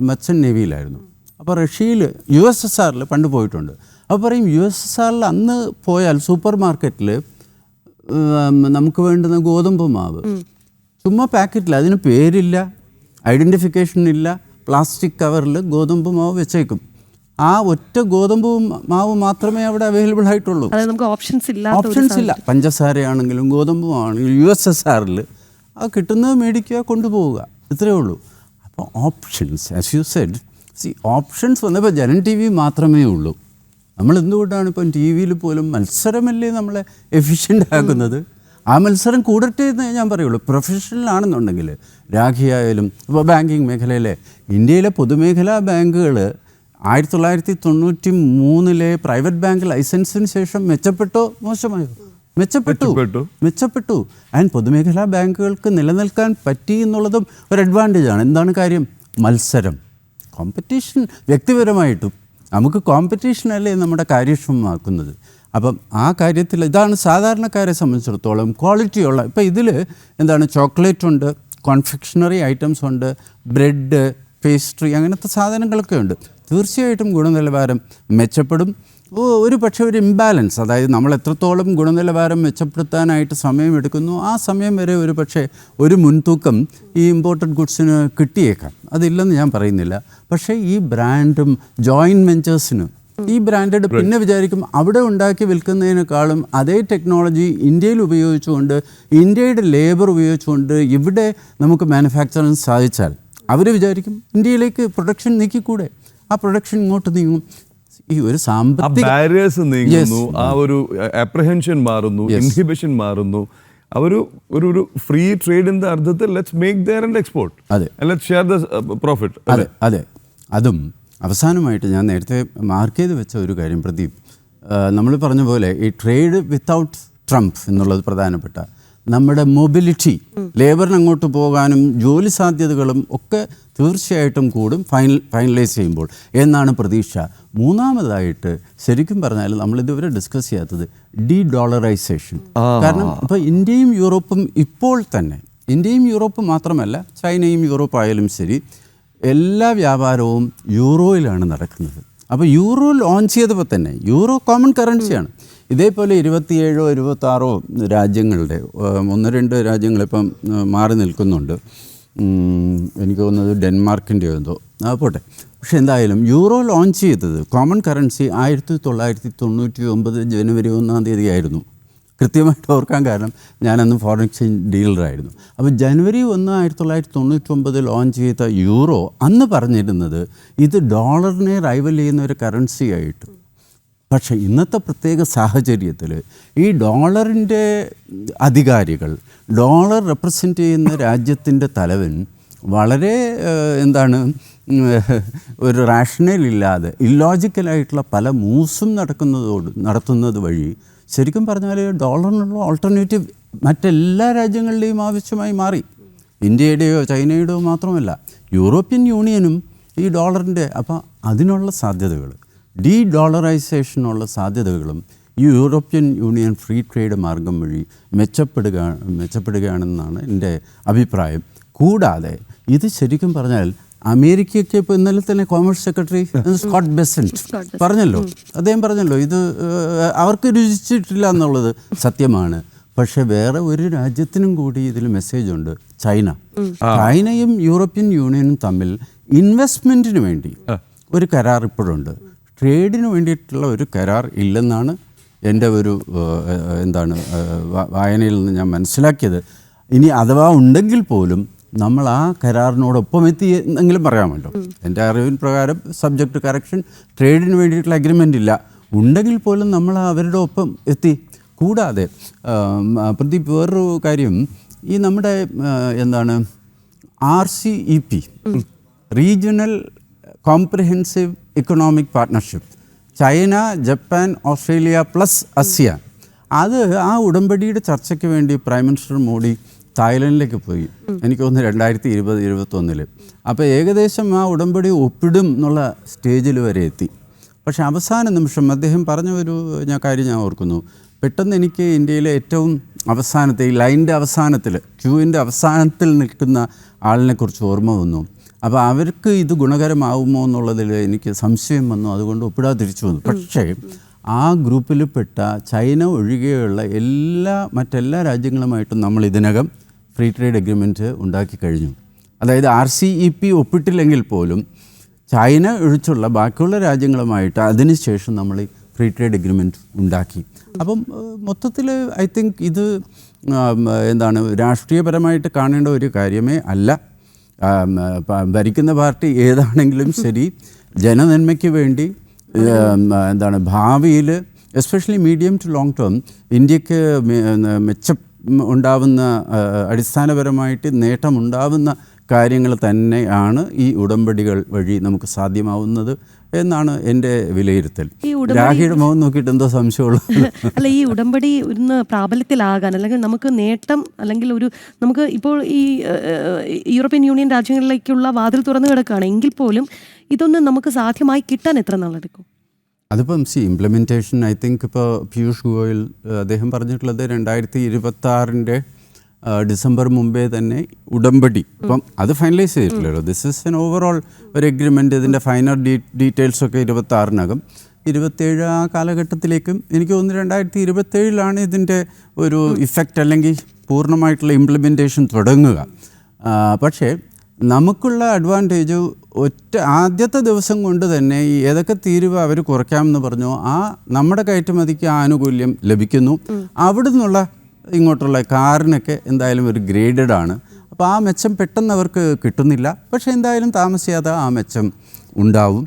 മെർച്ചൻ്റ് നേവിയിലായിരുന്നു. അപ്പോൾ റഷ്യയിൽ USSRൽ പണ്ട് പോയിട്ടുണ്ട്. അപ്പോൾ പറയും USSRൽ അന്ന് പോയാൽ സൂപ്പർ മാർക്കറ്റിൽ നമുക്ക് വേണ്ടുന്ന ഗോതമ്പ് മാവ് ചുമ്മാ പാക്കറ്റിൽ, അതിന് പേരില്ല, ഐഡൻറ്റിഫിക്കേഷൻ ഇല്ല, പ്ലാസ്റ്റിക് കവറിൽ ഗോതമ്പ് മാവ് വെച്ചേക്കും. ആ ഒറ്റ ഗോതമ്പ് മാവ് മാത്രമേ അവിടെ അവൈലബിൾ ആയിട്ടുള്ളൂ. അതായത് നമുക്ക് ഓപ്ഷൻസ് ഇല്ല. പഞ്ചസാരയാണെങ്കിലും ഗോതമ്പുമാണെങ്കിലും USSRൽ ആ കിട്ടുന്നത് മേടിക്കുക, കൊണ്ടുപോവുക, ഇത്രയേ ഉള്ളൂ. അപ്പോൾ options, as you said, options വന്നപ്പോൾ ജനം TV മാത്രമേ ഉള്ളൂ. നമ്മൾ എന്തുകൊണ്ടാണ് ഇപ്പം TV പോലും മത്സരമല്ലേ നമ്മളെ എഫിഷ്യൻ്റ് ആക്കുന്നത്? ആ മത്സരം കൂടട്ടെ എന്ന് ഞാൻ പറയുള്ളൂ. പ്രൊഫഷണൽ ആണെന്നുണ്ടെങ്കിൽ രാഖിയായാലും ഇപ്പോൾ ബാങ്കിങ് മേഖലയിലെ ഇന്ത്യയിലെ പൊതുമേഖലാ ബാങ്കുകൾ 1993 പ്രൈവറ്റ് ബാങ്ക് ലൈസൻസിന് ശേഷം മെച്ചപ്പെട്ടോ മോശമായോ? മെച്ചപ്പെട്ടു. ആൻഡ് പൊതുമേഖലാ ബാങ്കുകൾക്ക് നിലനിൽക്കാൻ പറ്റി എന്നുള്ളതും ഒരു അഡ്വാൻറ്റേജാണ്. എന്താണ് കാര്യം? മത്സരം, കോമ്പറ്റീഷൻ. വ്യക്തിപരമായിട്ടും നമുക്ക് കോമ്പറ്റീഷനല്ലേ നമ്മുടെ കാര്യക്ഷമമാക്കുന്നത്. അപ്പം ആ കാര്യത്തിൽ ഇതാണ് സാധാരണക്കാരെ സംബന്ധിച്ചിടത്തോളം ക്വാളിറ്റിയുള്ള. ഇപ്പോൾ ഇതിൽ എന്താണ്, ചോക്ലേറ്റ് ഉണ്ട്, കോൺഫെക്ഷണറി ഐറ്റംസ് ഉണ്ട്, ബ്രെഡ്, പേസ്ട്രി, അങ്ങനത്തെ സാധനങ്ങളൊക്കെ ഉണ്ട്. തീർച്ചയായിട്ടും ഗുണനിലവാരം മെച്ചപ്പെടും. ഒരു പക്ഷേ ഒരു ഇംബാലൻസ്, അതായത് നമ്മൾ എത്രത്തോളം ഗുണനിലവാരം മെച്ചപ്പെടുത്താനായിട്ട് സമയമെടുക്കുന്നു ആ സമയം വരെ ഒരു പക്ഷേ ഒരു മുൻതൂക്കം ഈ ഇമ്പോർട്ടഡ് ഗുഡ്സിന് കിട്ടിയേക്കാം. അതില്ലെന്ന് ഞാൻ പറയുന്നില്ല. പക്ഷേ ഈ ബ്രാൻഡും ജോയിൻറ്റ് വെഞ്ചേഴ്സിന് ഈ ബ്രാൻഡഡ് പിന്നെ വിചാരിക്കും അവിടെ ഉണ്ടാക്കി വിൽക്കുന്നതിനേക്കാളും അതേ ടെക്നോളജി ഇന്ത്യയിൽ ഉപയോഗിച്ചുകൊണ്ട്, ഇന്ത്യയുടെ ലേബർ ഉപയോഗിച്ചുകൊണ്ട് ഇവിടെ നമുക്ക് മാനുഫാക്ചറിങ് സാധിച്ചാൽ അവർ വിചാരിക്കും ഇന്ത്യയിലേക്ക് പ്രൊഡക്ഷൻ നീക്കിക്കൂടെ. ആ പ്രൊഡക്ഷൻ ഇങ്ങോട്ട് നീങ്ങും. ഈ ഒരു സാമ്പത്തിക ബാരിയേഴ്സ് നീങ്ങുന്നു, ആ ഒരു അപ്രഹെൻഷൻ മാറുന്നു, ഇൻഹിബിഷൻ മാറുന്നു. ഒരു ഫ്രീ ട്രേഡിന്റെ അർത്ഥത്തിൽ let's make their and export, let's share the profit. അതെ. അതും അവസാനമായിട്ട് ഞാൻ നേരത്തെ മാർക്ക് ചെയ്ത് വെച്ച ഒരു കാര്യം പ്രദീപ്, നമ്മൾ പറഞ്ഞ പോലെ ഈ ട്രേഡ് വിത്തൗട്ട് ട്രംപ് എന്നുള്ളത് പ്രധാനപ്പെട്ട. നമ്മുടെ മൊബിലിറ്റി, ലേബറിന് അങ്ങോട്ട് പോകാനും ജോലി സാധ്യതകളും ഒക്കെ തീർച്ചയായിട്ടും കൂടും ഫൈനലൈസ് ചെയ്യുമ്പോൾ എന്നാണ് പ്രതീക്ഷ. മൂന്നാമതായിട്ട് ശരിക്കും പറഞ്ഞാൽ നമ്മളിതുവരെ ഡിസ്കസ് ചെയ്യാത്തത് ഡോളറൈസേഷൻ. കാരണം ഇപ്പോൾ ഇന്ത്യയും യൂറോപ്പും ഇപ്പോൾ തന്നെ, ഇന്ത്യയും യൂറോപ്പും മാത്രമല്ല ചൈനയും യൂറോപ്പായാലും ശരി, എല്ലാ വ്യാപാരവും യൂറോയിലാണ് നടക്കുന്നത്. അപ്പോൾ യൂറോ ലോഞ്ച് ചെയ്തപ്പോൾ തന്നെ യൂറോ കോമൺ കറൻസിയാണ്. ഇതേപോലെ 27 or 26 രാജ്യങ്ങളുടെ 1-2 രാജ്യങ്ങളിപ്പം മാറി നിൽക്കുന്നുണ്ട്. എനിക്ക് തോന്നുന്നത് ഡെൻമാർക്കിൻ്റെ എന്തോ പോട്ടെ. പക്ഷെ എന്തായാലും യൂറോ ലോഞ്ച് ചെയ്തത് കോമൺ കറൻസി 1999 ജനുവരി 1 ആയിരുന്നു. കൃത്യമായിട്ട് ഓർക്കാൻ കാരണം ഞാനന്ന് ഫോറിൻ എക്സ്ചേഞ്ച് ഡീലറായിരുന്നു. അപ്പോൾ ജനുവരി 1, 1999 ലോഞ്ച് ചെയ്ത യൂറോ അന്ന് പറഞ്ഞിരുന്നത് ഇത് ഡോളറിനെ റൈവൽ ചെയ്യുന്ന ഒരു കറൻസി ആയിട്ട്. പക്ഷേ ഇന്നത്തെ പ്രത്യേക സാഹചര്യത്തിൽ ഈ ഡോളറിൻ്റെ അധികാരികൾ, ഡോളർ റെപ്രസെൻ്റ് ചെയ്യുന്ന രാജ്യത്തിൻ്റെ തലവൻ വളരെ ഒരു റാഷണലില്ലാതെ ഇല്ലോജിക്കലായിട്ടുള്ള പല മൂവ്സും നടത്തുന്നത് വഴി ശരിക്കും പറഞ്ഞാൽ ഡോളറിനുള്ള ഓൾട്ടർനേറ്റീവ് മറ്റെല്ലാ രാജ്യങ്ങളുടെയും ആവശ്യമായി മാറി. ഇന്ത്യയുടെയോ ചൈനയുടെയോ മാത്രമല്ല, യൂറോപ്യൻ യൂണിയനും ഈ ഡോളറിൻ്റെ. അപ്പോൾ അതിനുള്ള സാധ്യതകൾ, ഡോളറൈസേഷനുള്ള സാധ്യതകളും ഈ യൂറോപ്യൻ യൂണിയൻ ഫ്രീ ട്രേഡ് മാർഗം വഴി മെച്ചപ്പെടുകയാണെന്നാണ് എൻ്റെ അഭിപ്രായം. കൂടാതെ ഇത് ശരിക്കും പറഞ്ഞാൽ അമേരിക്കയ്ക്ക് ഇപ്പോൾ ഇന്നലെ തന്നെ കോമേഴ്സ് സെക്രട്ടറി സ്കോട്ട് ബെസന്റ് അദ്ദേഹം പറഞ്ഞല്ലോ ഇത് അവർക്ക് രുചിച്ചിട്ടില്ല എന്നുള്ളത് സത്യമാണ്. പക്ഷേ വേറെ ഒരു രാജ്യത്തിനും കൂടി ഇതിൽ മെസ്സേജുണ്ട്, ചൈനയും യൂറോപ്യൻ യൂണിയനും തമ്മിൽ ഇൻവെസ്റ്റ്മെൻറ്റിന് വേണ്ടി ഒരു കരാർ ഇപ്പോഴുണ്ട്. ട്രേഡിന് വേണ്ടിയിട്ടുള്ള ഒരു കരാർ ഇല്ലെന്നാണ് എൻ്റെ ഒരു വായനയിൽ നിന്ന് ഞാൻ മനസ്സിലാക്കിയത്. ഇനി അഥവാ ഉണ്ടെങ്കിൽ പോലും നമ്മൾ ആ കരാറിനോടൊപ്പം എത്തി എന്നെങ്കിലും പറയാമല്ലോ. എൻ്റെ അറിവിന് പ്രകാരം സബ്ജക്റ്റ് കറക്ഷൻ ട്രേഡിന് വേണ്ടിയിട്ടുള്ള അഗ്രിമെൻ്റ് ഇല്ല. ഉണ്ടെങ്കിൽ പോലും നമ്മൾ അവരുടെ ഒപ്പം എത്തി. കൂടാതെ പ്രദീപ് വേറൊരു കാര്യം, ഈ നമ്മുടെ RCEP regional comprehensive economic partnership, China, Japan, Australia plus ASEAN, അത് ആ ഉടമ്പടിയുടെ ചർച്ചയ്ക്ക് വേണ്ടി പ്രൈം മിനിസ്റ്റർ മോഡി തായ്ലൻഡിലേക്ക് പോയി. എനിക്ക് തോന്നുന്നു 2020-21. അപ്പോൾ ഏകദേശം ആ ഉടമ്പടി ഒപ്പിടും എന്നുള്ള സ്റ്റേജിൽ വരെ എത്തി. പക്ഷേ അവസാന നിമിഷം അദ്ദേഹം പറഞ്ഞ ഒരു കാര്യം ഞാൻ ഓർക്കുന്നു. പെട്ടെന്ന് എനിക്ക് ഇന്ത്യയിലെ ഏറ്റവും അവസാനത്തെ ഈ ലൈൻ്റെ അവസാനത്തിൽ, ക്യൂവിൻ്റെ അവസാനത്തിൽ നിൽക്കുന്ന ആളിനെക്കുറിച്ച് ഓർമ്മ വന്നു. അപ്പോൾ അവർക്ക് ഇത് ഗുണകരമാവുമോ എന്നുള്ളതിൽ എനിക്ക് സംശയം വന്നു. അതുകൊണ്ട് ഒപ്പിടാതിരിച്ചു വന്നു. പക്ഷേ ആ ഗ്രൂപ്പിൽപ്പെട്ട ചൈന ഒഴികെയുള്ള മറ്റെല്ലാ രാജ്യങ്ങളുമായിട്ടും നമ്മൾ ഇതിനകം ഫ്രീ ട്രേഡ് അഗ്രിമെൻറ്റ് ഉണ്ടാക്കി കഴിഞ്ഞു. അതായത് RCEP ഒപ്പിട്ടില്ലെങ്കിൽ പോലും ചൈന ഒഴിച്ചുള്ള ബാക്കിയുള്ള രാജ്യങ്ങളുമായിട്ട് അതിനുശേഷം നമ്മൾ ഈ ഫ്രീ ട്രേഡ് എഗ്രിമെൻറ്റ് ഉണ്ടാക്കി. അപ്പം മൊത്തത്തിൽ ഐ തിങ്ക് ഇത് എന്താണ് രാഷ്ട്രീയപരമായിട്ട് കാണേണ്ട ഒരു കാര്യമേ അല്ല. ഭരിക്കുന്ന പാർട്ടി ഏതാണെങ്കിലും ശരി, ജനനന്മയ്ക്ക് വേണ്ടി എന്താണ് ഭാവിയിൽ especially medium to long term ഇന്ത്യക്ക് മെച്ചം ഉണ്ടാവുന്ന അടിസ്ഥാനപരമായിട്ട് നേട്ടമുണ്ടാവുന്ന കാര്യങ്ങൾ തന്നെയാണ് ഈ ഉടമ്പടികൾ വഴി നമുക്ക് സാധ്യമാവുന്നത് എന്നാണ് എൻ്റെ വിലയിരുത്തൽ. രാഖിയുടെ മുഖം നോക്കിയിട്ട് എന്തോ സംശയമുള്ളൂ. അല്ല, ഈ ഉടമ്പടി ഒന്ന് പ്രാബല്യത്തിലാകാൻ അല്ലെങ്കിൽ നമുക്ക് നേട്ടം അല്ലെങ്കിൽ നമുക്ക് ഇപ്പോൾ ഈ യൂറോപ്യൻ യൂണിയൻ രാജ്യങ്ങളിലേക്കുള്ള വാതിൽ തുറന്നു കിടക്കുകയാണ് എങ്കിൽ പോലും ഇതൊന്നും നമുക്ക് സാധ്യമായി കിട്ടാൻ എത്ര നാളെടുക്കും? അതിപ്പം ഇംപ്ലിമെൻറ്റേഷൻ ഐ തിങ്ക് ഇപ്പോൾ പീയൂഷ് ഗോയൽ അദ്ദേഹം പറഞ്ഞിട്ടുള്ളത് 2026 ഡിസംബർ മുമ്പേ തന്നെ ഉടമ്പടി ഇപ്പം അത് ഫൈനലൈസ് ചെയ്തിട്ടില്ലല്ലോ. ദിസ് ഇസ് എൻ ഓവറോൾ ഒരു എഗ്രിമെൻറ്റ്. ഇതിൻ്റെ ഫൈനൽ ഡീറ്റെയിൽസൊക്കെ 26 27 ആ കാലഘട്ടത്തിലേക്കും എനിക്ക് തോന്നുന്നു 2027 ഇതിൻ്റെ ഒരു ഇഫക്റ്റ് അല്ലെങ്കിൽ പൂർണ്ണമായിട്ടുള്ള ഇംപ്ലിമെൻറ്റേഷൻ തുടങ്ങുക. പക്ഷേ നമുക്കുള്ള അഡ്വാൻറ്റേജ് ആദ്യത്തെ ദിവസം കൊണ്ട് തന്നെ ഈ ഏതൊക്കെ തീരുവ അവർ കുറയ്ക്കാമെന്ന് പറഞ്ഞോ നമ്മുടെ കയറ്റുമതിക്ക് ആനുകൂല്യം ലഭിക്കുന്നു. അവിടെ നിന്നുള്ള ഇങ്ങോട്ടുള്ള കാറിനൊക്കെ എന്തായാലും ഒരു ഗ്രേഡഡ് ആണ്. അപ്പോൾ ആ മെച്ചം പെട്ടെന്ന് അവർക്ക് കിട്ടുന്നില്ല. പക്ഷേ എന്തായാലും താമസിയാതെ ആ മെച്ചം ഉണ്ടാവും.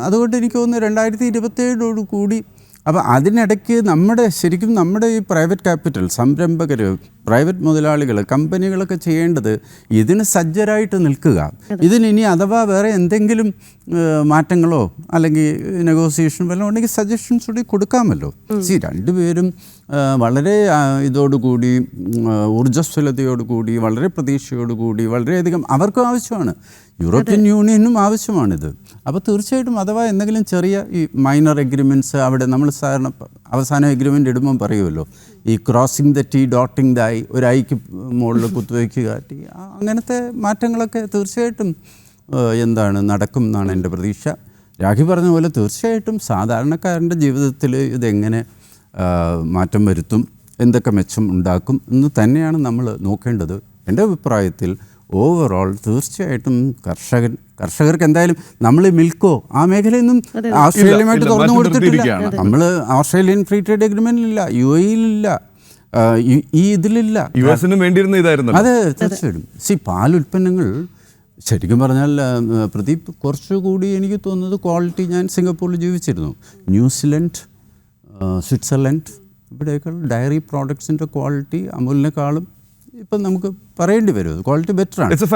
അതുകൊണ്ട് എനിക്ക് തോന്നുന്നു 2027 കൂടി. അപ്പോൾ അതിനിടയ്ക്ക് ശരിക്കും നമ്മുടെ ഈ പ്രൈവറ്റ് ക്യാപിറ്റൽ സംരംഭകർ, പ്രൈവറ്റ് മുതലാളികൾ, കമ്പനികളൊക്കെ ചെയ്യേണ്ടത് ഇതിന് സജ്ജരായിട്ട് നിൽക്കുക. ഇതിനി അഥവാ വേറെ എന്തെങ്കിലും മാറ്റങ്ങളോ അല്ലെങ്കിൽ നെഗോസിയേഷൻ വല്ലതും ഉണ്ടെങ്കിൽ സജഷൻസ് കൂടി കൊടുക്കാമല്ലോ. രണ്ടുപേരും വളരെ ഇതോടുകൂടി ഊർജ്ജസ്വലതയോടുകൂടി വളരെ പ്രതീക്ഷയോടുകൂടി വളരെയധികം അവർക്കും ആവശ്യമാണ്, യൂറോപ്യൻ യൂണിയനും ആവശ്യമാണിത്. അപ്പോൾ തീർച്ചയായിട്ടും അഥവാ എന്തെങ്കിലും ചെറിയ ഈ മൈനർ എഗ്രിമെൻറ്റ്സ് അവിടെ നമ്മൾ സാധാരണ അവസാനം എഗ്രിമെൻ്റ് ഇടുമ്പം പറയുമല്ലോ, ഈ crossing the T doting the I, ഒരു ഐക്ക് മുകളിൽ കുത്തുവയ്ക്കുക ടി, അങ്ങനത്തെ മാറ്റങ്ങളൊക്കെ തീർച്ചയായിട്ടും നടക്കും എന്നാണ് എൻ്റെ പ്രതീക്ഷ. രാഖി പറഞ്ഞ പോലെ തീർച്ചയായിട്ടും സാധാരണക്കാരൻ്റെ ജീവിതത്തിൽ ഇതെങ്ങനെ മാറ്റം വരുത്തും, എന്തൊക്കെ മെച്ചം ഉണ്ടാക്കും എന്ന് തന്നെയാണ് നമ്മൾ നോക്കേണ്ടത്. എൻ്റെ അഭിപ്രായത്തിൽ ഓവറോൾ തീർച്ചയായിട്ടും കർഷകർക്ക് എന്തായാലും നമ്മൾ മിൽക്കോ ആ മേഖലയിൽ നിന്നും ഓസ്ട്രേലിയയുമായിട്ട് തുറന്നു കൊടുത്തിട്ടില്ല. നമ്മൾ ഓസ്ട്രേലിയൻ ഫ്രീ ട്രേഡ് എഗ്രിമെൻറ്റിലില്ല, UAE-യിലില്ല, ഈ ഇതിലില്ല. വേണ്ടിയിരുന്ന ഇതായിരുന്നു. അതെ, തീർച്ചയായിട്ടും. പാലുൽപ്പന്നങ്ങൾ ശരിക്കും പറഞ്ഞാൽ പ്രദീപ് കുറച്ചുകൂടി എനിക്ക് തോന്നുന്നത് ക്വാളിറ്റി, ഞാൻ സിംഗപ്പൂരിൽ ജീവിച്ചിരുന്നു, ന്യൂസിലൻഡ്, സ്വിറ്റ്സർലൻഡ്, ഇവിടെയൊക്കെ ഡയറി പ്രോഡക്ട്സിൻ്റെ ക്വാളിറ്റി അമൂലിനേക്കാളും ഇപ്പം നമുക്ക് പറയേണ്ടി വരും ക്വാളിറ്റി ബെറ്റർ ആണ്. It's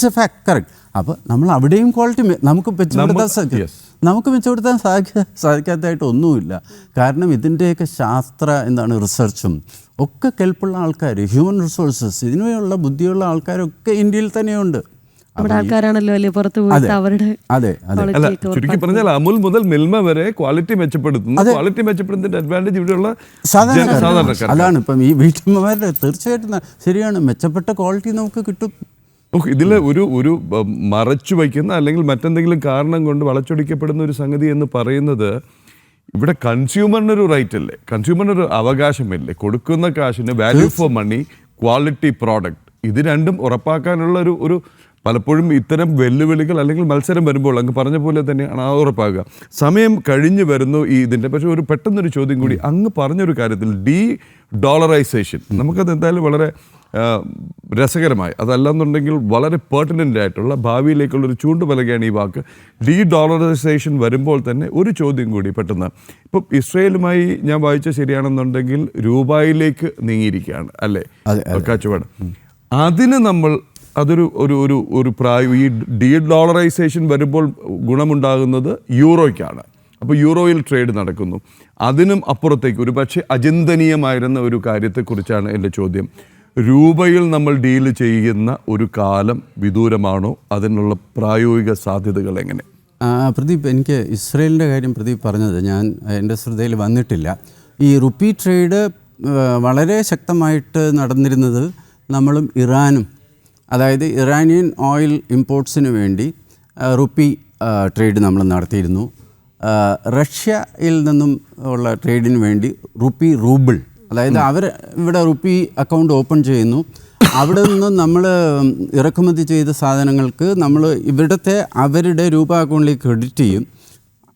A fact, correct. അപ്പോൾ നമ്മൾ അവിടെയും ക്വാളിറ്റി നമുക്ക് മെച്ചപ്പെടുത്താൻ സാധിക്കാത്തതായിട്ട് ഒന്നുമില്ല. കാരണം ഇതിൻ്റെയൊക്കെ റിസർച്ചും ഒക്കെ കെൽപ്പുള്ള ആൾക്കാർ, ഹ്യൂമൻ റിസോഴ്സസ്, ഇതിനുള്ള ബുദ്ധിയുള്ള ആൾക്കാരൊക്കെ ഇന്ത്യയിൽ തന്നെയുണ്ട്. അതെ, ചുരുക്കി പറഞ്ഞാൽ അമുൽ മുതൽ മിൽമ വരെ ക്വാളിറ്റി മെച്ചപ്പെടുത്തുന്നു. ക്വാളിറ്റി മെച്ചപ്പെടുത്തുന്നതിന്റെ അഡ്വാൻറ്റേജ് ഇവിടെയുള്ള സാധാരണക്കാർ. അതാണ് ഇപ്പം ഈ വീട്ടമ്മമാരുടെ തീർച്ചയായിട്ടും ശരിയാണ്, മെച്ചപ്പെട്ട ക്വാളിറ്റി നമുക്ക് കിട്ടും. ഇതിൽ ഒരു മറച്ചു വയ്ക്കുന്ന അല്ലെങ്കിൽ മറ്റെന്തെങ്കിലും കാരണം കൊണ്ട് വളച്ചൊടിക്കപ്പെടുന്ന ഒരു സംഗതി എന്ന് പറയുന്നത് ഇവിടെ കൺസ്യൂമറിനൊരു റൈറ്റ് അല്ലേ, കൺസ്യൂമറിനൊരു അവകാശമില്ലേ, കൊടുക്കുന്ന കാശിന് value for money, quality product, ഇത് രണ്ടും ഉറപ്പാക്കാനുള്ള ഒരു പലപ്പോഴും ഇത്തരം വെല്ലുവിളികൾ അല്ലെങ്കിൽ മത്സരം വരുമ്പോൾ അങ്ങ് പറഞ്ഞ പോലെ തന്നെയാണ് ആ ഉറപ്പാക്കുക. സമയം കഴിഞ്ഞു വരുന്നു ഇതിൻ്റെ. പക്ഷേ ഒരു പെട്ടെന്നൊരു ചോദ്യം കൂടി, അങ്ങ് പറഞ്ഞൊരു കാര്യത്തിൽ ഡോളറൈസേഷൻ, നമുക്കത് എന്തായാലും വളരെ രസകരമായി, അതല്ലെന്നുണ്ടെങ്കിൽ വളരെ പെർട്ടിനൻ്റ് ആയിട്ടുള്ള ഭാവിയിലേക്കുള്ളൊരു ചൂണ്ടുപലകയാണ് ഈ വാക്ക്. ഡോളറൈസേഷൻ വരുമ്പോൾ തന്നെ ഒരു ചോദ്യം കൂടി പെട്ടെന്ന്, ഇപ്പം ഇസ്രയേലുമായി ഞാൻ വായിച്ച ശരിയാണെന്നുണ്ടെങ്കിൽ രൂപയിലേക്ക് നീങ്ങിയിരിക്കുകയാണ് അല്ലേ കച്ചവടം. അതിന് നമ്മൾ അതൊരു ഈ ഡോളറൈസേഷൻ വരുമ്പോൾ ഗുണമുണ്ടാകുന്നത് യൂറോയ്ക്കാണ്. അപ്പോൾ യൂറോയിൽ ട്രേഡ് നടക്കുന്നു. അതിനും അപ്പുറത്തേക്ക് ഒരു പക്ഷേ അചിന്തനീയമായിരുന്ന ഒരു കാര്യത്തെക്കുറിച്ചാണ് എൻ്റെ ചോദ്യം. രൂപയിൽ നമ്മൾ ഡീല് ചെയ്യുന്ന ഒരു കാലം വിദൂരമാണോ? അതിനുള്ള പ്രായോഗിക സാധ്യതകൾ എങ്ങനെ? പ്രദീപ്, എനിക്ക് ഇസ്രയേലിൻ്റെ കാര്യം പ്രദീപ് പറഞ്ഞത് എൻ്റെ ശ്രദ്ധയിൽ വന്നിട്ടില്ല. ഈ റുപ്പി ട്രേഡ് വളരെ ശക്തമായിട്ട് നടന്നിരുന്നത് നമ്മളും ഇറാനും, അതായത് ഇറാനിയൻ ഓയിൽ ഇമ്പോർട്ട്സിന് വേണ്ടി റുപ്പി ട്രേഡ് നമ്മൾ നടത്തിയിരുന്നു. റഷ്യയിൽ നിന്നും ഉള്ള ട്രേഡിന് വേണ്ടി റൂബിൾ, അതായത് അവർ ഇവിടെ റുപ്പി അക്കൗണ്ട് ഓപ്പൺ ചെയ്യുന്നു, അവിടെ നിന്ന് നമ്മൾ ഇറക്കുമതി ചെയ്ത സാധനങ്ങൾക്ക് നമ്മൾ അവരുടെ രൂപ അക്കൗണ്ടിലേക്ക് ക്രെഡിറ്റ് ചെയ്യും.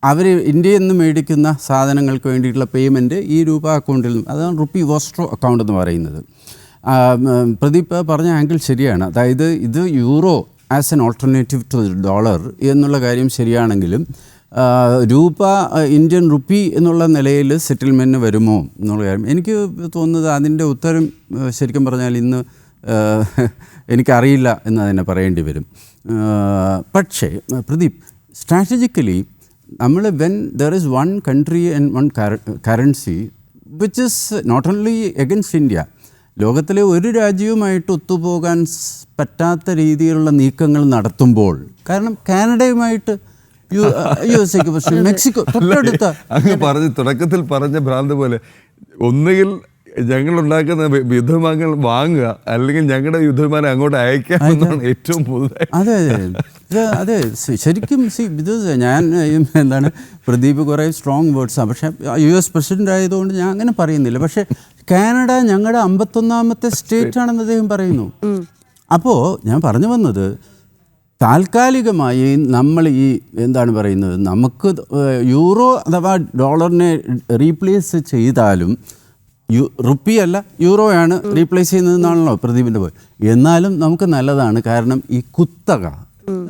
അവർ ഇന്ത്യയിൽ നിന്ന് മേടിക്കുന്ന സാധനങ്ങൾക്ക് വേണ്ടിയിട്ടുള്ള പേയ്മെൻറ്റ് ഈ രൂപ അക്കൗണ്ടിൽ നിന്ന്, അതാണ് റുപ്പി വോസ്ട്രോ അക്കൗണ്ട് എന്ന് പറയുന്നത്. പ്രദീപ് പറഞ്ഞ ആംഗിൾ ശരിയാണ്. അതായത് ഇത് euro as an alternative to dollar എന്നുള്ള കാര്യം ശരിയാണെങ്കിലും രൂപ ഇന്ത്യൻ റുപ്പി എന്നുള്ള നിലയിൽ സെറ്റിൽമെൻറ്റിന് വരുമോ എന്നുള്ള കാര്യം എനിക്ക് തോന്നുന്നത് അതിൻ്റെ ഉത്തരം ശരിക്കും പറഞ്ഞാൽ ഇന്ന് എനിക്കറിയില്ല എന്ന് തന്നെ പറയേണ്ടി വരും. പക്ഷേ പ്രദീപ്, സ്ട്രാറ്റജിക്കലി നമ്മൾ when there is one country and one currency which is not only against India, ലോകത്തിലെ ഒരു രാജ്യവുമായിട്ട് ഒത്തുപോകാൻ പറ്റാത്ത രീതിയിലുള്ള നീക്കങ്ങൾ നടത്തുമ്പോൾ, കാരണം കാനഡയുമായിട്ട് USA-ക്ക് പക്ഷേ മെക്സിക്കോ തൊട്ടടുത്ത അങ്ങ് പറഞ്ഞ് തുടക്കത്തിൽ പറഞ്ഞ ഭ്രാന്ത് പോലെ ഒന്നുകിൽ ഞങ്ങളുണ്ടാക്കുന്ന യുദ്ധവിമാനങ്ങൾ വാങ്ങുക, അല്ലെങ്കിൽ ഞങ്ങളുടെ യുദ്ധവിമാനം അങ്ങോട്ട് അയക്കാം എന്നാണ് ഏറ്റവും പുതുതായി. അതെ അതെ ശരിക്കും ഇത് ഞാൻ എന്താണ് പ്രദീപ് കുറേ സ്ട്രോങ് വേർഡ്സാണ്, പക്ഷേ US പ്രസിഡൻ്റ് ആയതുകൊണ്ട് ഞാൻ അങ്ങനെ പറയുന്നില്ല. പക്ഷേ കാനഡ ഞങ്ങളുടെ 51ാമത്തെ സ്റ്റേറ്റ് ആണെന്ന് അദ്ദേഹം പറയുന്നു. അപ്പോൾ ഞാൻ പറഞ്ഞു വന്നത്, താൽക്കാലികമായി നമ്മൾ ഈ എന്താണ് പറയുന്നത്, നമുക്ക് യൂറോ അഥവാ ഡോളറിനെ റീപ്ലേസ് ചെയ്താലും റുപ്പി അല്ല യൂറോയാണ് റീപ്ലേസ് ചെയ്യുന്നതെന്നാണല്ലോ പ്രദീപിൻ്റെ പോലെ. എന്നാലും നമുക്ക് നല്ലതാണ്, കാരണം ഈ കുത്തക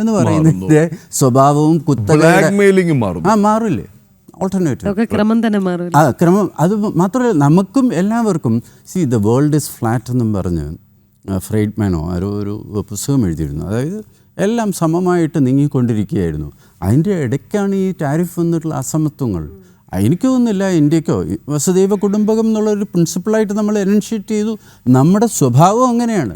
എന്ന് പറയുന്നതിൻ്റെ സ്വഭാവവും ബ്ലാക്ക്മെയിലിംഗും മാറില്ലേ, ഓൾട്ടർനേറ്റീവ് ക്രമം തന്നെ മാറും. ക്രമം. അത് മാത്രമല്ല നമുക്കും എല്ലാവർക്കും ദ വേൾഡ് ഇസ് ഫ്ലാറ്റ് എന്നും പറഞ്ഞ് ഫ്രൈഡ്മാനോ ആരോ ഒരു പുസ്തകം എഴുതിയിരുന്നു. അതായത് എല്ലാം സമമായിട്ട് നീങ്ങിക്കൊണ്ടിരിക്കുകയായിരുന്നു. അതിൻ്റെ ഇടയ്ക്കാണ് ഈ ടാരിഫ് വന്നിട്ടുള്ള അസമത്വങ്ങൾ. എനിക്ക് തോന്നുന്നില്ല ഇന്ത്യക്കോ വസുദൈവ കുടുംബകം എന്നുള്ളൊരു പ്രിൻസിപ്പിളായിട്ട് നമ്മൾ എനൻഷ്യേറ്റ് ചെയ്തു. നമ്മുടെ സ്വഭാവം അങ്ങനെയാണ്.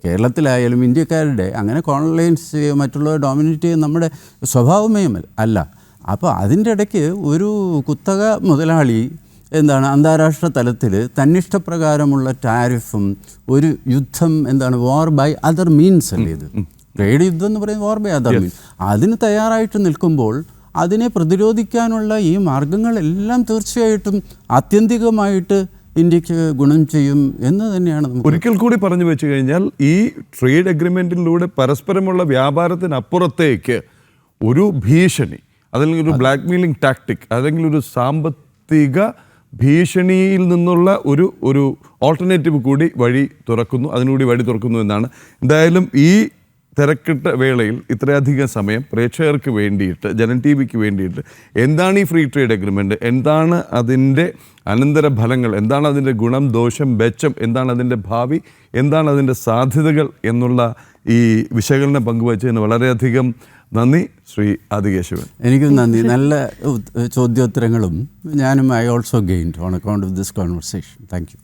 കേരളത്തിലായാലും ഇന്ത്യക്കാരുടെ അങ്ങനെ കോളനൈസ് ചെയ്യുക, മറ്റുള്ളവർ ഡോമിനേറ്റ് ചെയ്യുക നമ്മുടെ സ്വഭാവമേ അല്ല. അപ്പോൾ അതിൻ്റെ ഇടയ്ക്ക് ഒരു കുത്തക മുതലാളി എന്താണ് അന്താരാഷ്ട്ര തലത്തിൽ തന്നിഷ്ടപ്രകാരമുള്ള ടാരിഫും ഒരു യുദ്ധം എന്താണ് വാർ ബൈ അതർ മീൻസ് അല്ലേ, ഇത് ട്രേഡ് യുദ്ധം എന്ന് പറയുന്നത് വാർ ബൈ അതർ മീൻസ്, അതിന് തയ്യാറായിട്ട് നിൽക്കുമ്പോൾ അതിനെ പ്രതിരോധിക്കാനുള്ള ഈ മാർഗങ്ങളെല്ലാം തീർച്ചയായിട്ടും ആത്യന്തികമായിട്ട് ഇന്ത്യക്ക് ഗുണം ചെയ്യും എന്ന് തന്നെയാണ് നമുക്ക്. ഒരിക്കൽ കൂടി പറഞ്ഞു വെച്ച് കഴിഞ്ഞാൽ ഈ ട്രേഡ് അഗ്രിമെൻറ്റിലൂടെ പരസ്പരമുള്ള വ്യാപാരത്തിനപ്പുറത്തേക്ക് ഒരു ഭീഷണി, അതല്ലെങ്കിൽ ഒരു ബ്ലാക്ക് മെയിലിംഗ് ടാക്ടിക്, അല്ലെങ്കിൽ ഒരു സാമ്പത്തിക ഭീഷണിയിൽ നിന്നുള്ള ഒരു ഓൾട്ടർനേറ്റീവ് കൂടി വഴി തുറക്കുന്നു, അതിനുകൂടി വഴി തുറക്കുന്നു എന്നാണ്. എന്തായാലും ഈ തിരക്കിട്ട വേളയിൽ ഇത്രയധികം സമയം പ്രേക്ഷകർക്ക് വേണ്ടിയിട്ട്, ജനൻ ടി വിക്ക് വേണ്ടിയിട്ട് എന്താണ് ഈ ഫ്രീ ട്രേഡ് അഗ്രിമെൻറ്റ്, എന്താണ് അതിൻ്റെ അനന്തരഫലങ്ങൾ, എന്താണ് അതിൻ്റെ ഗുണം, ദോഷം, മെച്ചം, എന്താണ് അതിൻ്റെ ഭാവി, എന്താണ് അതിൻ്റെ സാധ്യതകൾ എന്നുള്ള ഈ വിശകലനം പങ്കുവച്ചതിന് വളരെയധികം നന്ദി ശ്രീ ആദികേശവൻ. എനിക്കും നന്ദി. നല്ല ചോദ്യോത്തരങ്ങളും ഞാനും I also gained on account of this conversation. Thank you.